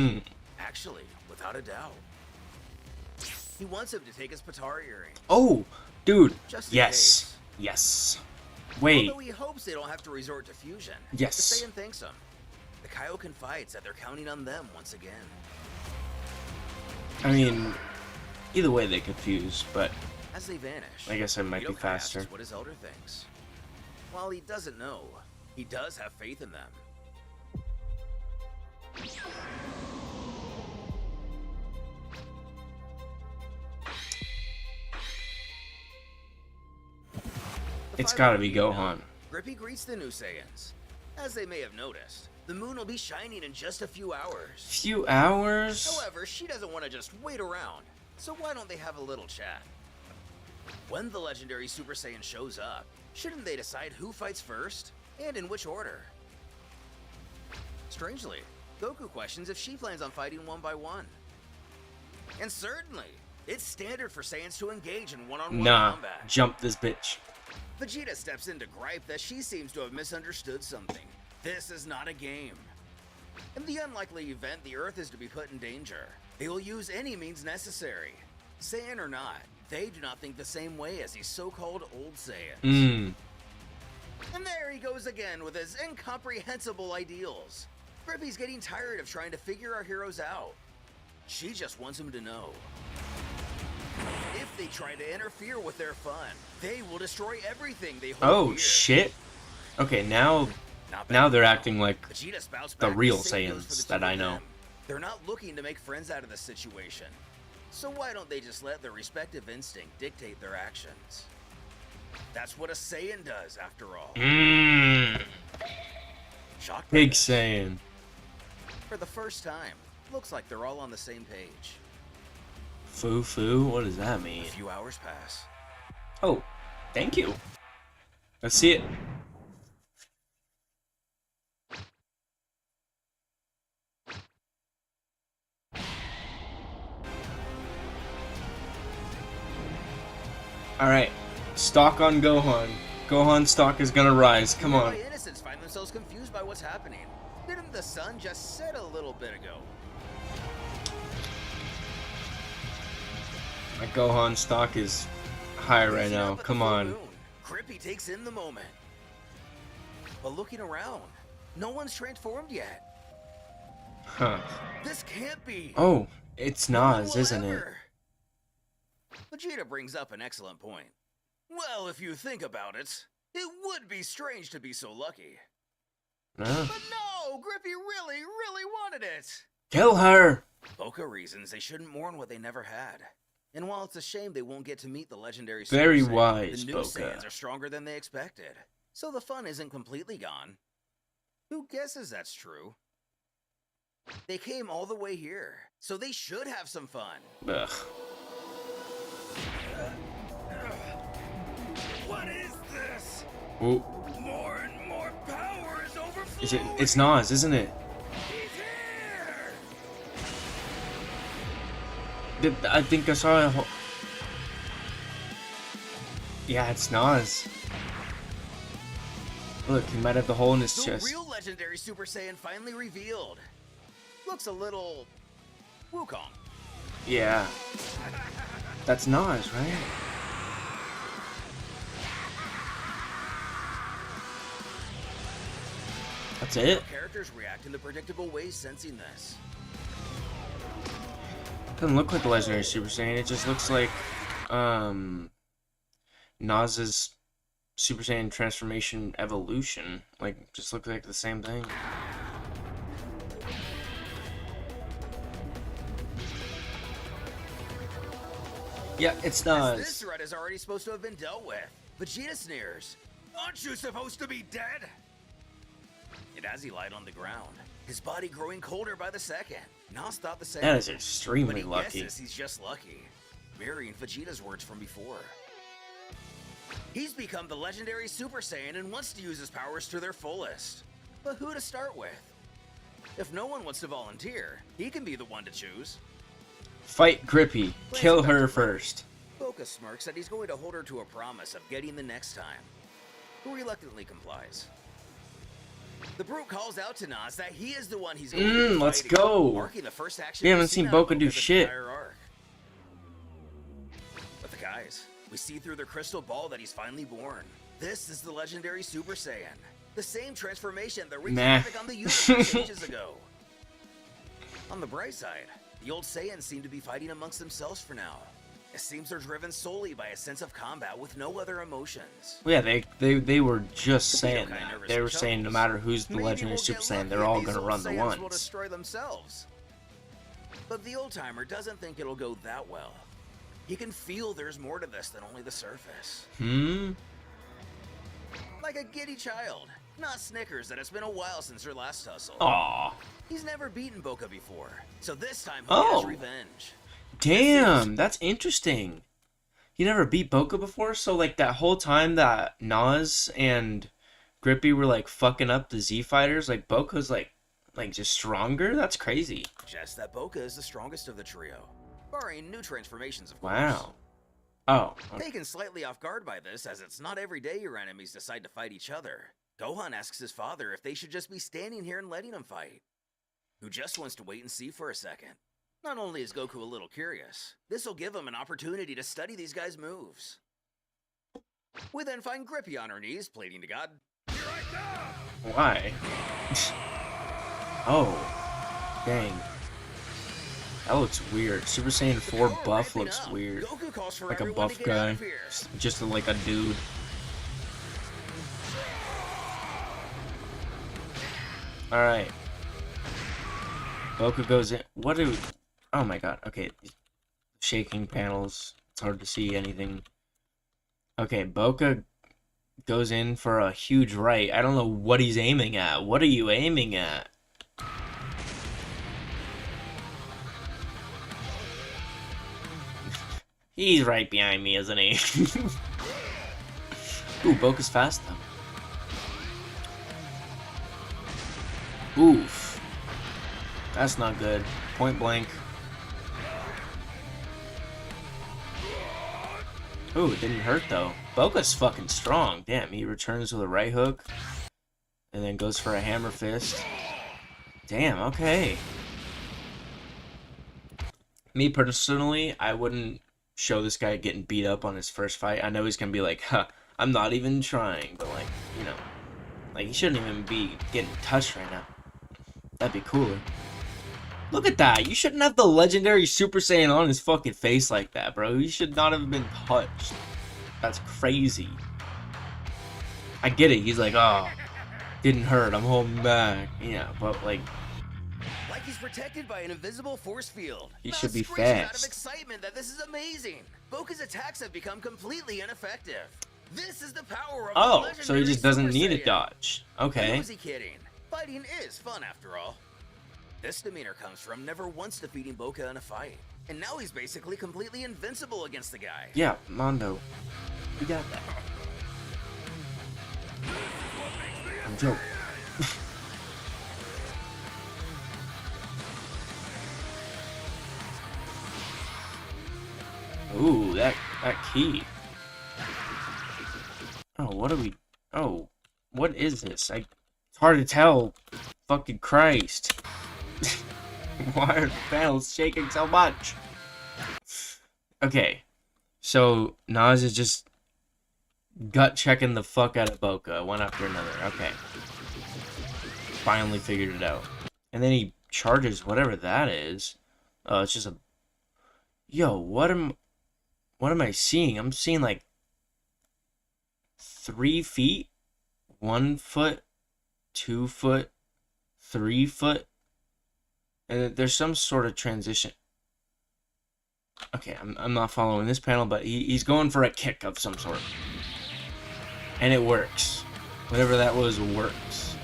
S2: Actually, without a doubt. He wants him to take his Patara earring.
S1: Oh, dude.
S2: Just in
S1: Yes.
S2: case.
S1: Yes. Wait.
S2: Although he hopes they don't have to resort to fusion.
S1: Yes.
S2: The Saiyan thanks him. The Kaioken fights that they're counting on them once again.
S1: I mean, either way they confuse, but
S2: As they vanish,
S1: I guess I might be
S2: Yokai
S1: faster.
S2: asks what his elder thinks. While he doesn't know, he does have faith in them.
S1: It's gotta be Gohan.
S2: Grippy greets the new Saiyans. As they may have noticed, the moon will be shining in just a few hours.
S1: Few hours?
S2: However, she doesn't want to just wait around, so why don't they have a little chat? When the legendary Super Saiyan shows up, shouldn't they decide who fights first, and in which order? Strangely, Goku questions if she plans on fighting one by one. And certainly, it's standard for Saiyans to engage in one-on-one
S1: Nah,
S2: combat.
S1: jump this bitch.
S2: Vegeta steps in to gripe that she seems to have misunderstood something. This is not a game. In the unlikely event the Earth is to be put in danger, they will use any means necessary. Saiyan or not, they do not think the same way as these so-called old Saiyans. And there he goes again with his incomprehensible ideals. Grippy's getting tired of trying to figure our heroes out. She just wants him to know. If they try to interfere with their fun, they will destroy everything they hold
S1: Oh,
S2: dear.
S1: shit. Okay, now
S2: Not bad
S1: Now they're
S2: now.
S1: acting like
S2: Vegeta's bounced
S1: the
S2: back,
S1: real
S2: same goes for the
S1: Saiyans
S2: two
S1: that I
S2: of
S1: know.
S2: them. They're not looking to make friends out of the situation. So why don't they just let their respective instinct dictate their actions? That's what a Saiyan does, after all. Shocked by
S1: Big
S2: this?
S1: Saiyan.
S2: For the first time, looks like they're all on the same page.
S1: Foo? What does that
S2: A
S1: mean?
S2: few hours pass.
S1: Oh, thank you. Let's see it. Alright. Stock on Gohan. Gohan stock is gonna rise. Come on.
S2: My innocents find themselves confused by what's happening. Didn't the sun just set a little bit ago?
S1: My Gohan stock is high right
S2: Gazing
S1: now.
S2: up at the
S1: Come
S2: full
S1: on.
S2: moon, Crippy takes in the moment. But looking around, no one's transformed yet.
S1: Huh.
S2: This can't be.
S1: Oh, it's
S2: No one
S1: Nas,
S2: will
S1: isn't it?
S2: ever. Vegeta brings up an excellent point. Well, if you think about it, it would be strange to be so lucky.
S1: No.
S2: But no, Grippy really wanted it.
S1: Kill her!
S2: Boca reasons they shouldn't mourn what they never had. And while it's a shame they won't get to meet the legendary Super
S1: Very
S2: Saiyan,
S1: wise,
S2: the new
S1: Boca.
S2: Saiyans are stronger than they expected. So the fun isn't completely gone. Who guesses that's true? They came all the way here, so they should have some fun.
S1: Ugh.
S2: What is this?
S1: Ooh.
S2: More and more power is overflowing.
S1: It's Nas, isn't it?
S2: He's here!
S1: I think I saw a whole... Yeah, it's Nas. Look, he might have the hole in his
S2: The
S1: chest.
S2: real legendary Super Saiyan finally revealed. Looks a little Wukong.
S1: Yeah. That's Nas, right? That's it?
S2: Characters react in the predictable ways sensing this.
S1: Doesn't look like a legendary Super Saiyan, it just looks like Nas's Super Saiyan transformation evolution. Like, just looks like the same thing. Yeah, it's
S2: This
S1: Nas.
S2: threat is already supposed to have been dealt with. Vegeta sneers. Aren't you supposed to be dead? And as he lied on the ground, his body growing colder by the second. Nas thought the same.
S1: That is
S2: but
S1: extremely
S2: he
S1: lucky.
S2: guesses he's just lucky. Mirroring Vegeta's words from before. He's become the legendary Super Saiyan and wants to use his powers to their fullest. But who to start with? If no one wants to volunteer, he can be the one to choose.
S1: Fight Grippy. Kill her first.
S2: Boca smirks that he's going to hold her to a promise of getting the next time, who reluctantly complies. The brute calls out to Nas that he is the one he's going to be
S1: Let's
S2: fighting,
S1: go.
S2: marking the first action
S1: We haven't
S2: we've
S1: seen
S2: out of
S1: Boca do
S2: Boca's
S1: shit.
S2: entire arc. But the guys, we see through their crystal ball that he's finally born. This is the legendary Super Saiyan, the same transformation that wreaked
S1: Meh.
S2: havoc on the universe ages ago. On the bright side, the old Saiyans seem to be fighting amongst themselves for now. It seems they're driven solely by a sense of combat with no other emotions.
S1: Well, yeah, they were just saying
S2: kinda
S1: that.
S2: nervous
S1: They
S2: and
S1: were saying no
S2: chuckles.
S1: matter who's the
S2: Maybe
S1: legendary
S2: we'll
S1: Super
S2: get
S1: Saiyan,
S2: lucky
S1: they're
S2: and
S1: all
S2: these
S1: gonna
S2: old
S1: run the
S2: Saiyans will
S1: ones.
S2: destroy themselves. But the old timer doesn't think it'll go that well. He can feel there's more to this than only the surface. Like a giddy child, not Snickers that it's been a while since her last tussle.
S1: Aw.
S2: He's never beaten Boca before, so this time he
S1: Oh.
S2: has revenge.
S1: Damn, that's interesting. He never beat Boca before, so like that whole time that Nas and Grippy were like fucking up the Z fighters, like Boca's like just stronger? That's crazy.
S2: Just that Boca is the strongest of the trio, barring new transformations, of course.
S1: Wow. Oh. Okay.
S2: Taken slightly off guard by this, as it's not every day your enemies decide to fight each other, Gohan asks his father if they should just be standing here and letting him fight, who just wants to wait and see for a second. Not only is Goku a little curious, this will give him an opportunity to study these guys' moves. We then find Grippy on her knees, pleading to God. Here I come!
S1: Why? Oh. Dang. That looks weird. Super Saiyan 4
S2: Power
S1: buff
S2: ramping
S1: looks
S2: up.
S1: weird.
S2: Goku calls for
S1: Like a
S2: everyone
S1: buff
S2: to get out
S1: guy.
S2: of here.
S1: Just like a dude. Alright. Goku goes in. What do... Oh my god. Okay. Shaking panels. It's hard to see anything. Okay, Boca goes in for a huge right. I don't know what he's aiming at. What are you aiming at? He's right behind me, isn't he? Ooh, Boca's fast, though. Oof. That's not good. Point blank. Ooh, it didn't hurt, though. Boca's fucking strong. Damn, he returns with a right hook. And then goes for a hammer fist. Damn, okay. Me, personally, I wouldn't show this guy getting beat up on his first fight. I know he's gonna be like, huh, I'm not even trying. But, like, you know. Like, he shouldn't even be getting touched right now. That'd be cooler. Look at that. You shouldn't have the legendary Super Saiyan on his fucking face like that, bro. He should not have been touched. That's crazy. I get it. He's like, oh, didn't hurt. I'm holding back. Yeah, but like
S2: he's protected by an invisible force field.
S1: He should be
S2: fast. Out of
S1: fast.
S2: excitement that this is amazing. Boca's attacks have become completely ineffective. This is the power of
S1: Oh, so he just doesn't need a dodge. Okay.
S2: Was he kidding? Fighting is fun after all. This demeanor comes from never once defeating Boca in a fight. And now he's basically completely invincible against the guy.
S1: Yeah, Mondo. You got that. I'm joking. Ooh, that key. Oh, what are we... Oh, what is this? It's hard to tell. Fucking Christ. Why are the panels shaking so much? Okay. So, Nas is just gut checking the fuck out of Boca, one after another. Okay. Finally figured it out. And then he charges whatever that is. Oh, it's just a... Yo, what am I seeing? I'm seeing like 3 feet, 1 foot, 2 foot, 3 foot, and there's some sort of transition. Okay, I'm not following this panel, but he's going for a kick of some sort, and it works. Whatever that was works.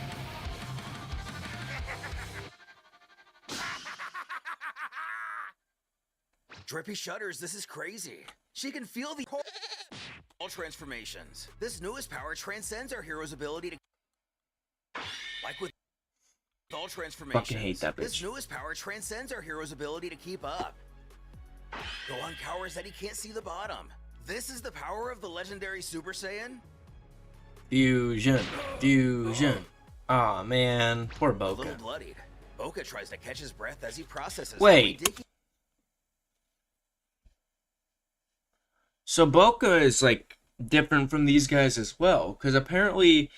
S2: Drippy shudders. This is crazy. She can feel the all transformations. This newest power transcends our hero's ability to, like with all transformations.
S1: Fucking hate that bitch.
S2: This newest power transcends our hero's ability to keep up. Gohan cowers that he can't see the bottom. This is the power of the legendary Super Saiyan.
S1: Fusion. Aw, man. Poor Boca.
S2: A little bloodied. Boca tries to catch his breath as he processes.
S1: Wait. So Boca is like different from these guys as well, because apparently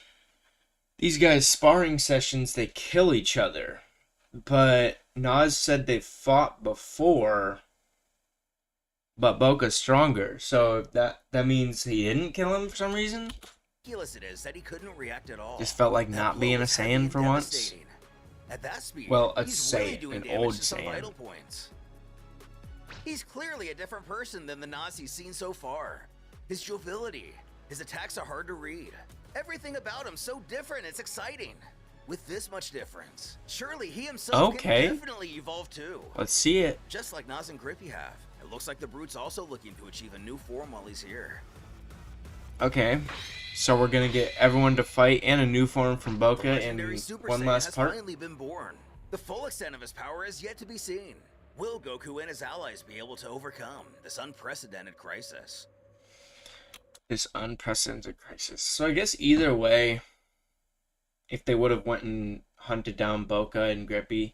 S1: these guys' sparring sessions, they kill each other, but Nas said they fought before, but Boca's stronger, so that means he didn't kill him for some reason.
S2: Ridiculous it is that he couldn't react at all.
S1: Just felt like not being a Saiyan for once.
S2: At that speed,
S1: well, a
S2: he's
S1: Saiyan,
S2: really
S1: an old Saiyan.
S2: Vital points. He's clearly a different person than the Nas he's seen so far. His joviality, his attacks are hard to read. Everything about him so different, it's exciting. With this much difference, surely he himself can definitely evolve too.
S1: Let's see it.
S2: Just like Nas and Grippy have. It looks like the Brute's also looking to achieve a new form while he's here.
S1: Okay, so we're gonna get everyone to fight and a new form from Boca in one last part.
S2: Finally been born. The full extent of his power is yet to be seen. Will Goku and his allies be able to overcome this unprecedented crisis? So I guess either way, if they would have went and hunted down Boca and Grippy,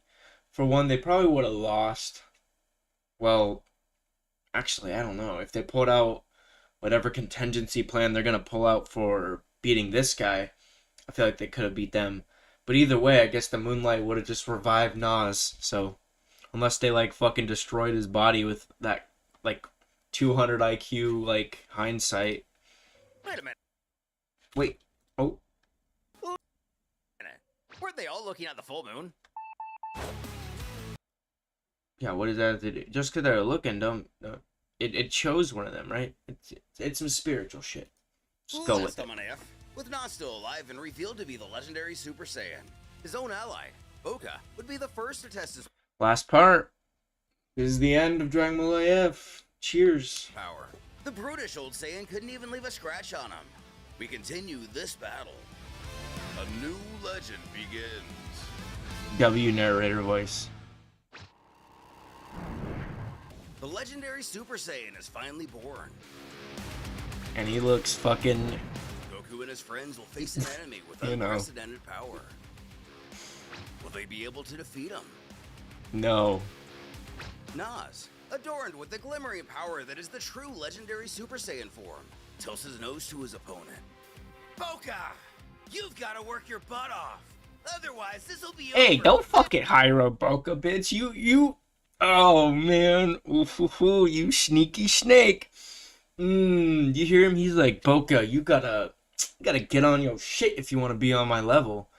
S2: for one, they probably would have lost. Well, actually, I don't know. If they pulled out whatever contingency plan they're going to pull out for beating this guy, I feel like they could have beat them. But either way, I guess the Moonlight would have just revived Nas, so... Unless they, like, fucking destroyed his body with that, like, 200 IQ, like, hindsight. Wait a minute.
S1: Wait. Oh.
S2: Weren't they all looking at the full moon?
S1: Yeah, what does that have to do? Just because they're looking, don't it shows one of them, right? It's some spiritual shit. Just go with it.
S2: On F, with Nas still alive and revealed to be the legendary Super Saiyan. His own ally, Boka, would be the first to test his
S1: Last part. This is the end of Dragon Ball AF. Cheers.
S2: power. The brutish old Saiyan couldn't even leave a scratch on him. We continue this battle. A new legend begins.
S1: W narrator voice.
S2: The legendary Super Saiyan is finally born.
S1: And he looks fucking...
S2: Goku and his friends will face an enemy with
S1: You know.
S2: unprecedented power. Will they be able to defeat him?
S1: No.
S2: Nas, adorned with the glimmering power that is the true legendary Super Saiyan form, tilts his nose to his opponent. Boka! You've got to work your butt off. Otherwise, this'll be
S1: Hey,
S2: over.
S1: don't fucking hire Boca, bitch. You... Oh, man. Ooh, you sneaky snake. You hear him? He's like, Boca, you gotta get on your shit if you want to be on my level.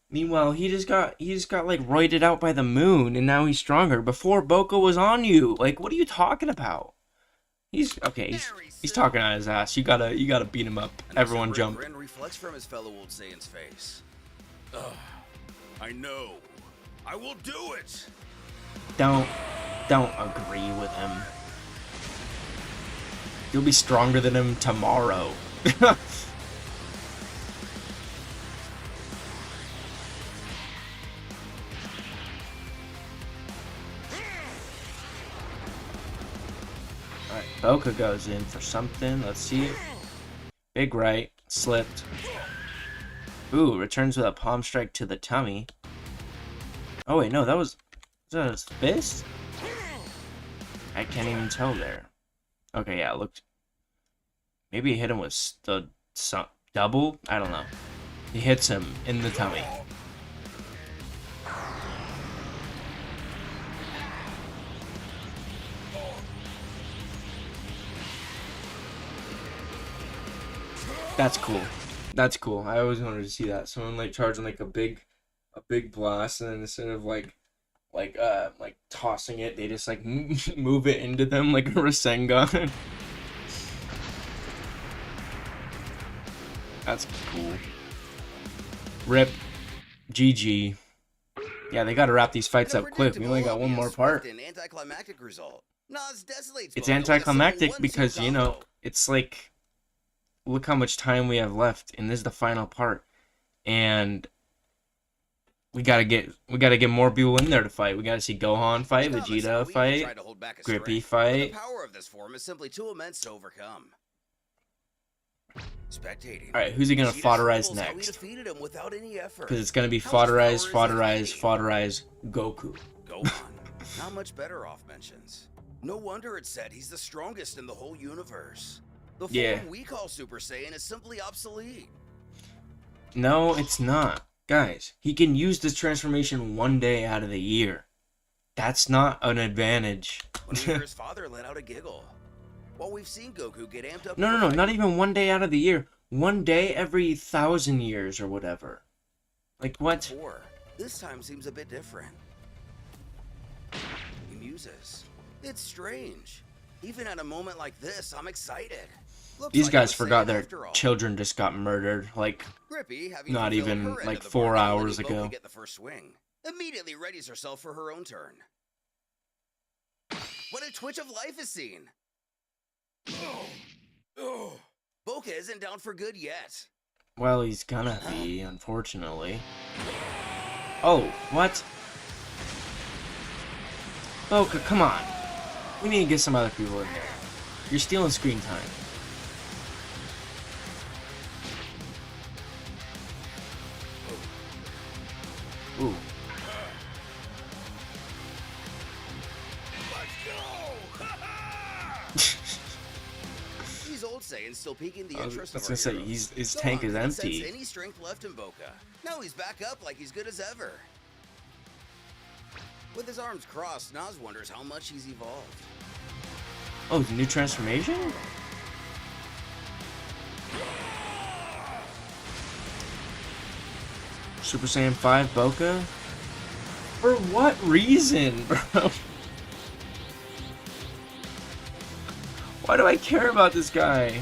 S1: Meanwhile, he just got like roided out by the moon, and now he's stronger. Before Boca was on you. Like, what are you talking about? He's talking on his ass. You gotta beat him up. Everyone jump.
S2: Grin reflects from his fellow old Saiyan's face. Ugh, I know. I will do it.
S1: Don't agree with him. You'll be stronger than him tomorrow. Alright, Boca goes in for something. Let's see. Big right. Slipped. Ooh, returns with a palm strike to the tummy. Oh wait, no, was that his fist? I can't even tell there. Okay, yeah, it looked... Maybe he hit him with the double? I don't know. He hits him in the tummy. That's cool. That's cool. I always wanted to see that. Someone like charging like a big blast, and then instead of like tossing it, they just like move it into them like a Rasengan. That's cool. Rip. GG. Yeah, they gotta wrap these fights up quick. We only got one more part.
S2: Anticlimactic result. Nas desolates
S1: It's
S2: Boka with a
S1: anticlimactic
S2: 7-1-2
S1: because, you know,
S2: combo.
S1: it's like, look how much time we have left, and this is the final part. And we gotta get more people in there to fight. We gotta see Gohan fight,
S2: Thomas
S1: Vegeta
S2: Goku
S1: fight,
S2: tried to hold back his
S1: Grippy
S2: strength, but
S1: fight.
S2: The power of this form is simply too immense to overcome. Spectating.
S1: Alright, who's he gonna
S2: Vegeta
S1: foderize
S2: stumbles how he
S1: next?
S2: defeated him without any effort.
S1: Because it's gonna be
S2: How much
S1: foderize,
S2: power is he
S1: foderize Goku.
S2: Gohan, not much better off mentions. No wonder it's said he's the strongest in the whole universe. The form
S1: Yeah.
S2: we call Super Saiyan is simply obsolete.
S1: No, it's not. Guys, he can use this transformation one day out of the year. That's not an advantage.
S2: When he heard his father let out a giggle. While we've seen Goku get amped up.
S1: No,
S2: for
S1: not
S2: fighting,
S1: even one day out of the year. One day every 1,000 years or whatever. Like, what?
S2: before, this time seems a bit different. He muses. It's strange. Even at a moment like this, I'm excited. Looks
S1: These
S2: like
S1: guys
S2: I'm
S1: forgot
S2: Saiyan
S1: their
S2: after all.
S1: children just got murdered. Like,
S2: Grippy, having
S1: not
S2: fulfilled
S1: even,
S2: her end
S1: like,
S2: of the
S1: 4
S2: bargain,
S1: hours
S2: letting Boka
S1: ago.
S2: get the first swing, immediately readies herself for her own turn. What a twitch of life is seen. Boka isn't down for good yet.
S1: well, he's gonna be, unfortunately. Oh, what? Boca, come on. We need to get some other people in there. You're stealing screen time. Ooh.
S2: These old Saiyans still piquing the
S1: I was
S2: interest
S1: gonna
S2: of our
S1: say,
S2: heroes.
S1: his
S2: Gohan
S1: tank is
S2: couldn't sense
S1: empty.
S2: any strength left in Boka. Now he's back up like he's good as ever. With his arms crossed, Nas wonders how much he's evolved.
S1: Oh, the new transformation? Super Saiyan 5 Boca? For what reason, bro? Why do I care about this guy?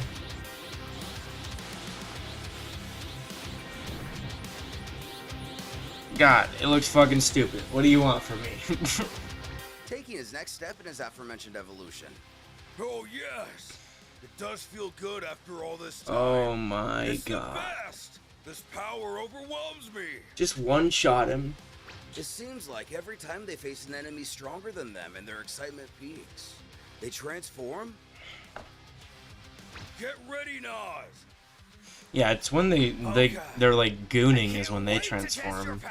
S1: God, it looks fucking stupid. What do you want from me?
S2: Taking his next step in his aforementioned evolution.
S3: Oh yes, it does feel good after all this time.
S1: Oh my
S3: it's
S1: god.
S3: The best. This power overwhelms me.
S1: Just one shot him.
S2: It seems like every time they face an enemy stronger than them and their excitement peaks, they transform.
S3: Get ready, Nas.
S1: Yeah, it's when they're like gooning is when they transform.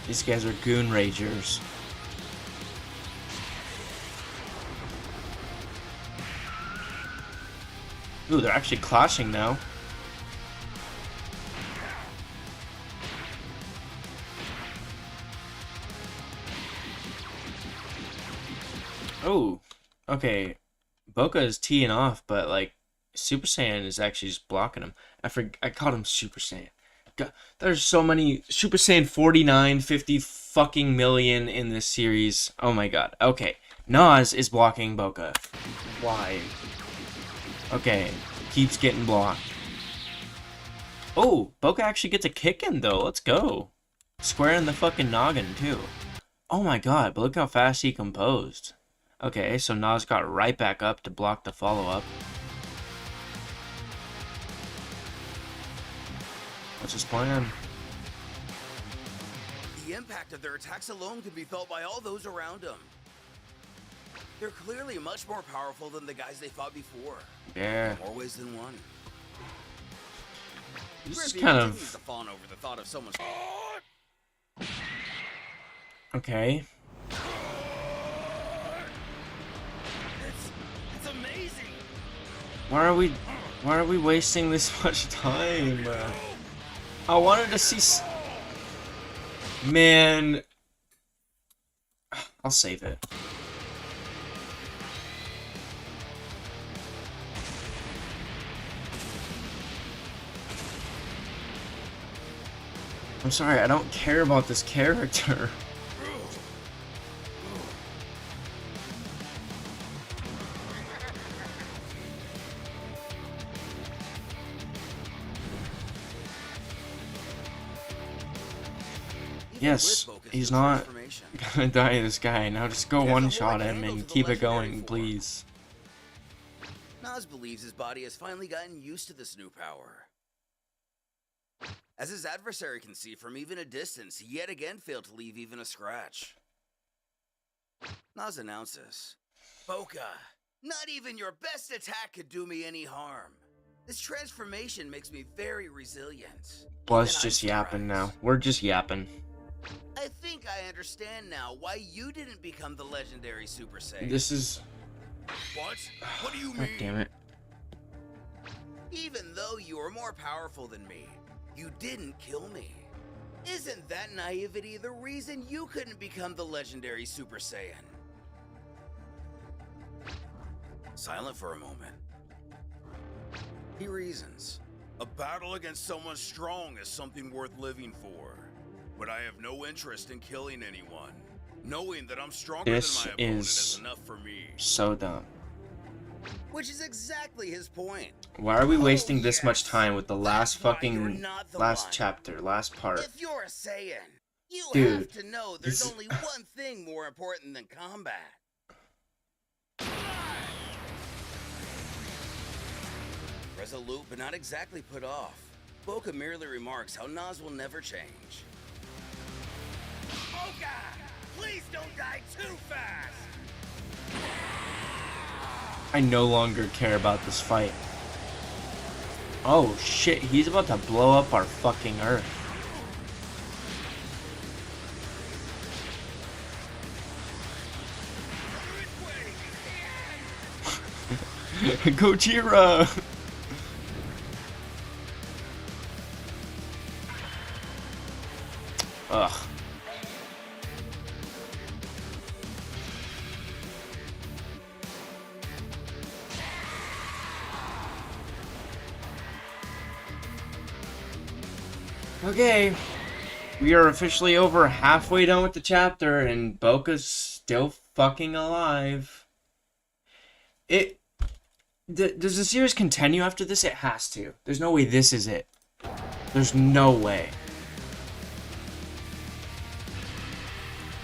S1: These guys are goon ragers. Ooh, they're actually clashing now. Oh, okay. Boca is teeing off, but like Super Saiyan is actually just blocking him. I called him Super Saiyan. God, there's so many Super Saiyan 49, 50 fucking million in this series. Oh my god. Okay, Nas is blocking Boca. Why? Okay, keeps getting blocked. Oh, Boca actually gets a kick in though. Let's go. Square in the fucking noggin too. Oh my god, but look how fast he composed. Okay, so Nas got right back up to block the follow-up. What's his plan?
S2: The impact of their attacks alone can be felt by all those around them. They're clearly much more powerful than the guys they fought before.
S1: Yeah.
S2: In more ways than one.
S1: This is
S2: Rippy
S1: kind
S2: continues
S1: of...
S2: to fawn over the thought of someone's...
S1: Okay.
S2: It's amazing.
S1: Why are we wasting this much time? I wanted to see... Man... I'll save it. I'm sorry, I don't care about this character. Yes, he's not gonna die this guy. Now just go one-shot him and keep it going, please.
S2: Nas believes his body has finally gotten used to this new power. As his adversary can see from even a distance, he yet again failed to leave even a scratch. Nas announces, Boca, not even your best attack could do me any harm. This transformation makes me very resilient.
S1: Well, it's just yapping now. We're just yapping.
S2: I think I understand now why you didn't become the legendary Super Saiyan.
S1: This is...
S3: What? What do you
S1: God
S3: mean?
S1: damn it.
S2: Even though you are more powerful than me, you didn't kill me. Isn't that naivety the reason you couldn't become the legendary Super Saiyan? Silent for a moment. He reasons.
S3: A battle against someone strong is something worth living for. But I have no interest in killing anyone. Knowing that I'm stronger than my opponent is enough for me.
S1: So dumb.
S2: Which is exactly his point.
S1: Why are we wasting this much time with the last fucking... last chapter, last part?
S2: If you're a Saiyan, you
S1: Dude,
S2: have to know there's only one thing more important than combat. Resolute but not exactly put off, Boca merely remarks how Nas will never change.
S3: Boca! Please don't die too fast!
S1: I no longer care about this fight. Oh shit, he's about to blow up our fucking Earth. Gojira! Ugh. Okay. We are officially over halfway done with the chapter, and Boka's still fucking alive. Does the series continue after this? It has to. There's no way this is it. There's no way.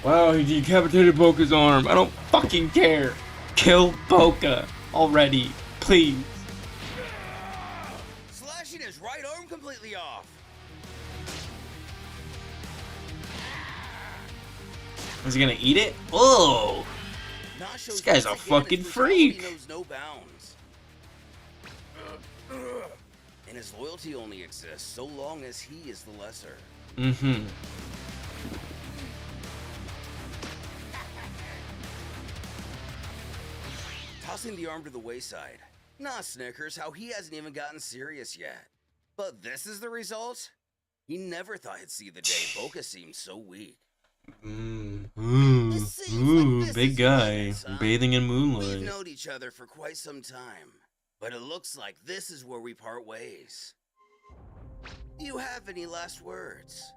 S1: Wow, he decapitated Boka's arm. I don't fucking care. Kill Boka already, please.
S2: Slashing his right arm completely off.
S1: Is he gonna eat it? Oh! This guy's a fucking freak.
S2: Knows no bounds. And his loyalty only exists so long as he is the lesser.
S1: Mm-hmm.
S2: Tossing the arm to the wayside. Nah, Snickers, how he hasn't even gotten serious yet. But this is the result? He never thought he'd see the day Boka seemed so weak.
S1: Big guy.
S2: Limits, huh?
S1: Bathing in
S2: We've
S1: moonlight.
S2: known each other for quite some time, but it looks like this is where we part ways. Do you have any last words?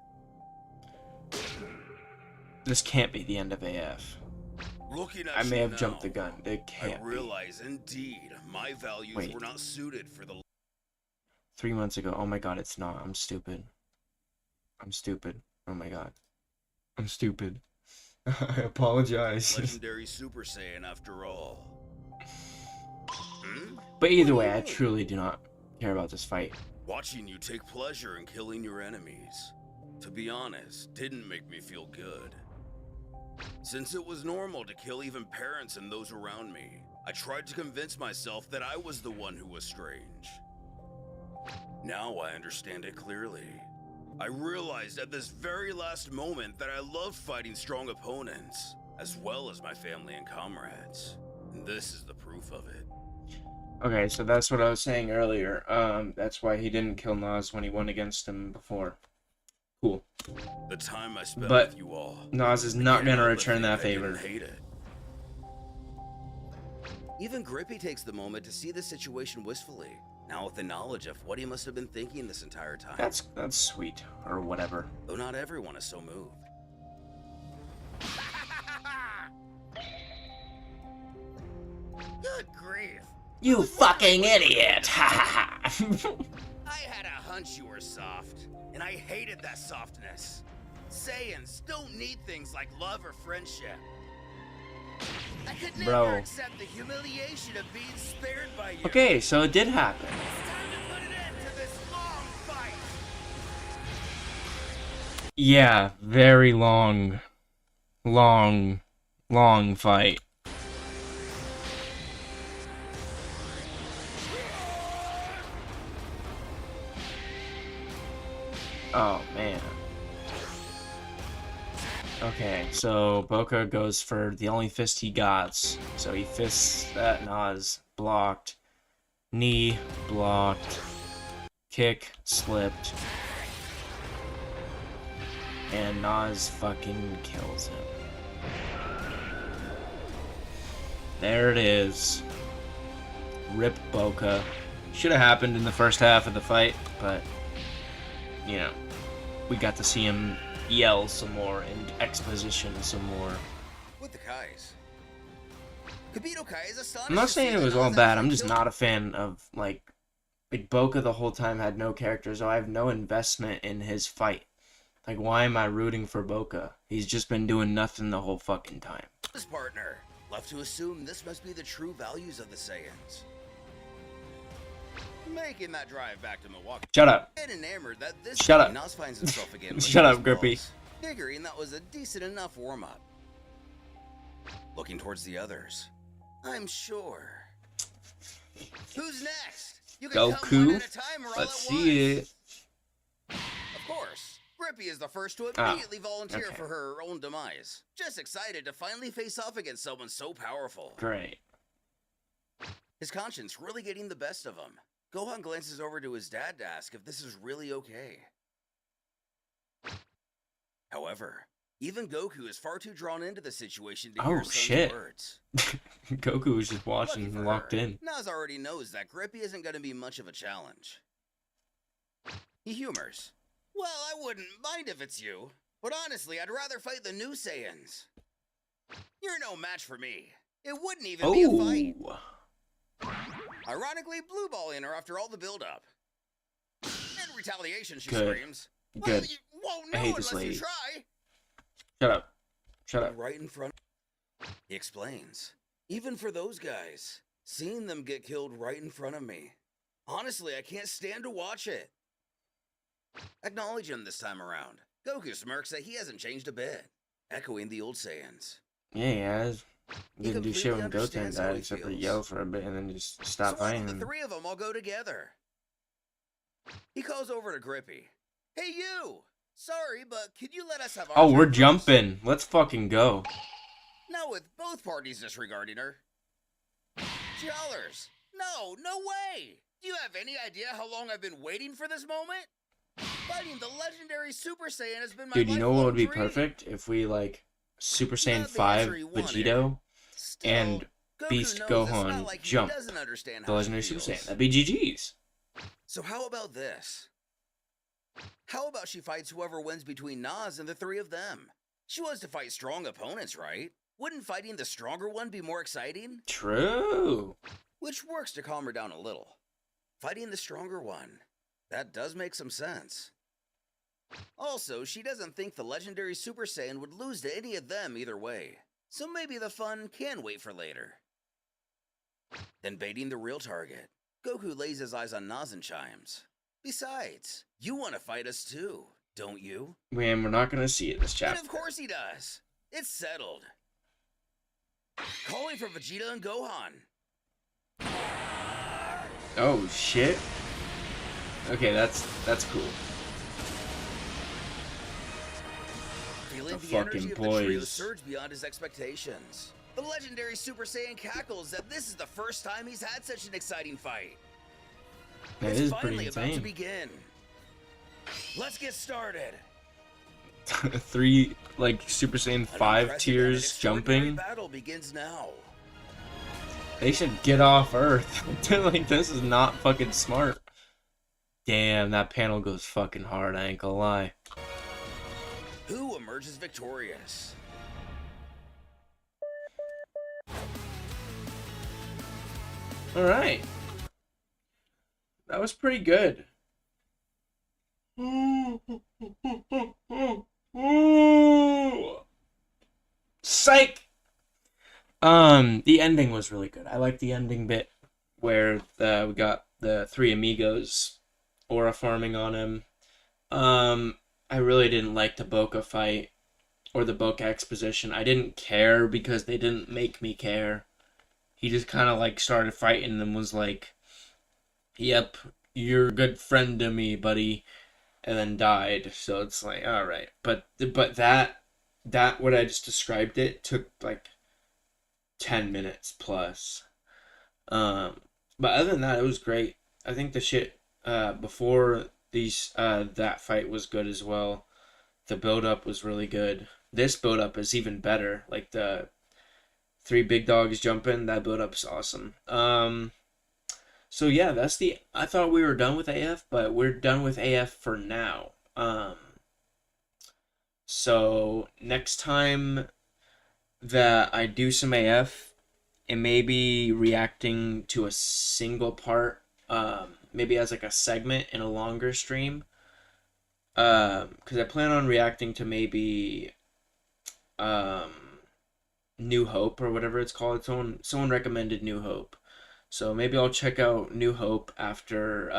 S1: This can't be the end of AF.
S3: Looking at
S1: I may
S3: you
S1: have
S3: now,
S1: jumped the gun. It can't
S3: I realize indeed my values
S1: Wait.
S3: were not suited for the
S1: be. 3 months ago. Oh my god, it's not. I'm stupid. I'm stupid. Oh my god. I'm stupid. I apologize.
S3: legendary Super Saiyan after all. Hmm?
S1: But either way, I truly do not care about this fight.
S3: Watching you take pleasure in killing your enemies, to be honest, didn't make me feel good. Since it was normal to kill even parents and those around me, I tried to convince myself that I was the one who was strange. Now I understand it clearly. I realized at this very last moment that I loved fighting strong opponents, as well as my family and comrades. And this is the proof of it.
S1: Okay, so that's what I was saying earlier. That's why he didn't kill Nas when he won against him before. Cool.
S3: The time I spent
S1: But
S3: with you all.
S1: Nas is
S3: I
S1: not
S3: can't
S1: gonna
S3: help but
S1: return
S3: think
S1: that
S3: I didn't
S1: favor.
S3: hate it.
S2: Even Grippy takes the moment to see the situation wistfully, now with the knowledge of what he must have been thinking this entire time.
S1: That's sweet, or whatever.
S2: Though not everyone is so moved. Good grief.
S1: You fucking idiot! Ha ha ha!
S2: I had a hunch you were soft, and I hated that softness. Saiyans don't need things like love or friendship. I could never
S1: Bro.
S2: accept the humiliation of being spared by you.
S1: Okay, so it did happen.
S2: It's time to put an end to this long fight.
S1: Yeah, very long fight. Oh, man. Okay, so Boka goes for the only fist he got. So he fists that Nas, blocked, knee, blocked, kick, slipped, and Nas fucking kills him. There it is. Rip Boka. Should have happened in the first half of the fight, but, you know, we got to see him yell some more and exposition some more.
S2: With the Kais. Kibito Kai is astonished.
S1: I'm not
S2: to
S1: saying
S2: see
S1: it
S2: that
S1: was all
S2: Nas
S1: bad.
S2: actually
S1: I'm just
S2: killed
S1: not a fan of, like Boka the whole time had no character, so I have no investment in his fight. Like, why am I rooting for Boka? He's just been doing nothing the whole fucking time.
S2: his partner. Left to assume this must be the true values of the Saiyans. Making that drive back to Milwaukee.
S1: Shut up.
S2: And enamored that this
S1: Shut
S2: time
S1: up.
S2: Nas finds himself again.
S1: Shut
S2: licking
S1: up,
S2: his
S1: Grippy.
S2: balls, figuring that was a decent enough warm-up. Looking towards the others. I'm sure. Who's next? You can come
S1: Goku?
S2: one at a time or all
S1: Let's
S2: at
S1: see
S2: once.
S1: it.
S2: Of course. Grippy is the first to
S1: Ah,
S2: immediately volunteer
S1: okay.
S2: for her own demise. Just excited to finally face off against someone so powerful.
S1: Great.
S2: His conscience really getting the best of him. Gohan glances over to his dad to ask if this is really okay. However, even Goku is far too drawn into the situation to hear
S1: Oh,
S2: son's
S1: shit.
S2: words.
S1: Goku was just
S2: Lucky
S1: watching
S2: for
S1: and locked
S2: her,
S1: in.
S2: Naz already knows that Grippy isn't going to be much of a challenge. He humors. Well, I wouldn't mind if it's you, but honestly, I'd rather fight the new Saiyans. You're no match for me. It wouldn't even be a fight. Ironically, blue balling her after all the build-up. In retaliation, she screams. Well,
S1: Good.
S2: you won't
S1: I
S2: know
S1: hate this
S2: unless
S1: lady.
S2: you try.
S1: Shut up. Shut up.
S2: Right in front. He explains. Even for those guys, seeing them get killed right in front of me. Honestly, I can't stand to watch it. Acknowledge him this time around. Goku smirks that he hasn't changed a bit, echoing the old Saiyans.
S1: Yeah, he has.
S2: He
S1: Didn't do shit when
S2: completely
S1: Goten
S2: understands how
S1: died
S2: he
S1: except for
S2: feels.
S1: yell for a bit and then just stop
S2: So why don't
S1: fighting
S2: the
S1: him.
S2: three of them all go together? He calls over to Grippy. Hey, you! Sorry, but could you let us have our
S1: Oh, we're
S2: turn first?
S1: jumping. Let's fucking go.
S2: Now with both parties disregarding her. Jallers! No, no way! Do you have any idea how long I've been waiting for this moment? Fighting the legendary Super Saiyan has been my
S1: Dude, you know what would be
S2: lifelong dream.
S1: perfect? If we, like, Super Saiyan
S2: Not the
S1: 5
S2: answer he wanted.
S1: Vegito
S2: Still,
S1: and
S2: Goku
S1: Beast
S2: knows it's
S1: Gohan
S2: not like
S1: jump
S2: he doesn't understand
S1: the
S2: how
S1: legendary
S2: she
S1: Super
S2: feels.
S1: Saiyan. That'd be GG's.
S2: So how about this? How about she fights whoever wins between Nas and the three of them? She wants to fight strong opponents, right? Wouldn't fighting the stronger one be more exciting?
S1: True.
S2: Which works to calm her down a little. Fighting the stronger one. That does make some sense. Also, she doesn't think the legendary Super Saiyan would lose to any of them either way. So maybe the fun can wait for later. Then baiting the real target. Goku lays his eyes on Nas and chimes. Besides, you want to fight us too, don't you?
S1: Man, we're not gonna see it this
S2: And
S1: chapter.
S2: of course he does. It's settled. Calling for Vegeta and Gohan.
S1: Oh shit. Okay, that's cool.
S2: Feeling
S1: The
S2: the energy
S1: fucking
S2: of the trio
S1: boys.
S2: surge beyond his expectations. The legendary Super Saiyan cackles that this is the first time he's had such an exciting fight.
S1: That
S2: It's
S1: is
S2: finally
S1: pretty
S2: about to
S1: insane.
S2: begin. Let's get started.
S1: 3 like Super Saiyan
S2: An
S1: 5
S2: unprecedented,
S1: tiers
S2: extraordinary
S1: jumping.
S2: battle begins now.
S1: They should get off Earth. Like, this is not fucking smart. Damn, that panel goes fucking hard, I ain't gonna lie.
S2: Who emerges victorious?
S1: Alright. That was pretty good. Psych! The ending was really good. I like the ending bit where we got the three amigos aura farming on him. I really didn't like the Boca fight or the Boca exposition. I didn't care because they didn't make me care. He just kind of like started fighting and was like, "Yep, you're a good friend to me, buddy," and then died. So it's like, all right, but that what I just described it took like 10 minutes plus. But other than that, it was great. I think the shit before that fight was good as well. The build up was really good. This build up is even better. Like the three big dogs jumping, that build up is awesome. So yeah, I thought we were done with AF, but we're done with AF for now. So next time that I do some AF, it may be reacting to a single part, maybe as like a segment in a longer stream. Because I plan on reacting to maybe New Hope or whatever it's called. Someone recommended New Hope. So maybe I'll check out New Hope after,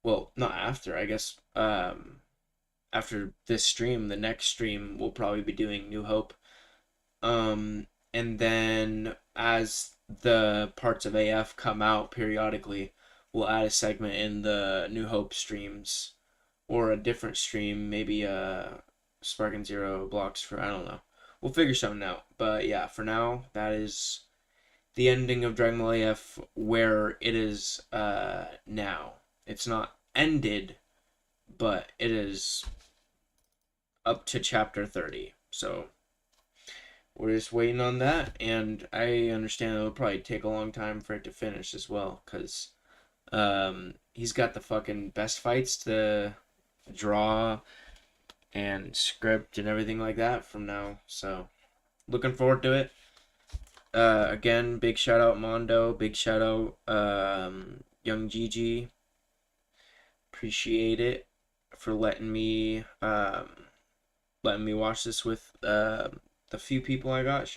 S1: well, not after, I guess, after this stream. The next stream we'll probably be doing New Hope. And then as the parts of AF come out periodically, we'll add a segment in the New Hope streams or a different stream, maybe Spark and Zero blocks for, I don't know. We'll figure something out. But yeah, for now, that is the ending of Dragon Ball AF where it is now. It's not ended, but it is up to chapter 30. So we're just waiting on that, and I understand it'll probably take a long time for it to finish as well, because he's got the fucking best fights to draw and script and everything like that from now. So looking forward to it. Again, big shout out Mondo, big shout out Young Gigi. Appreciate it for letting me watch this with the few people I got.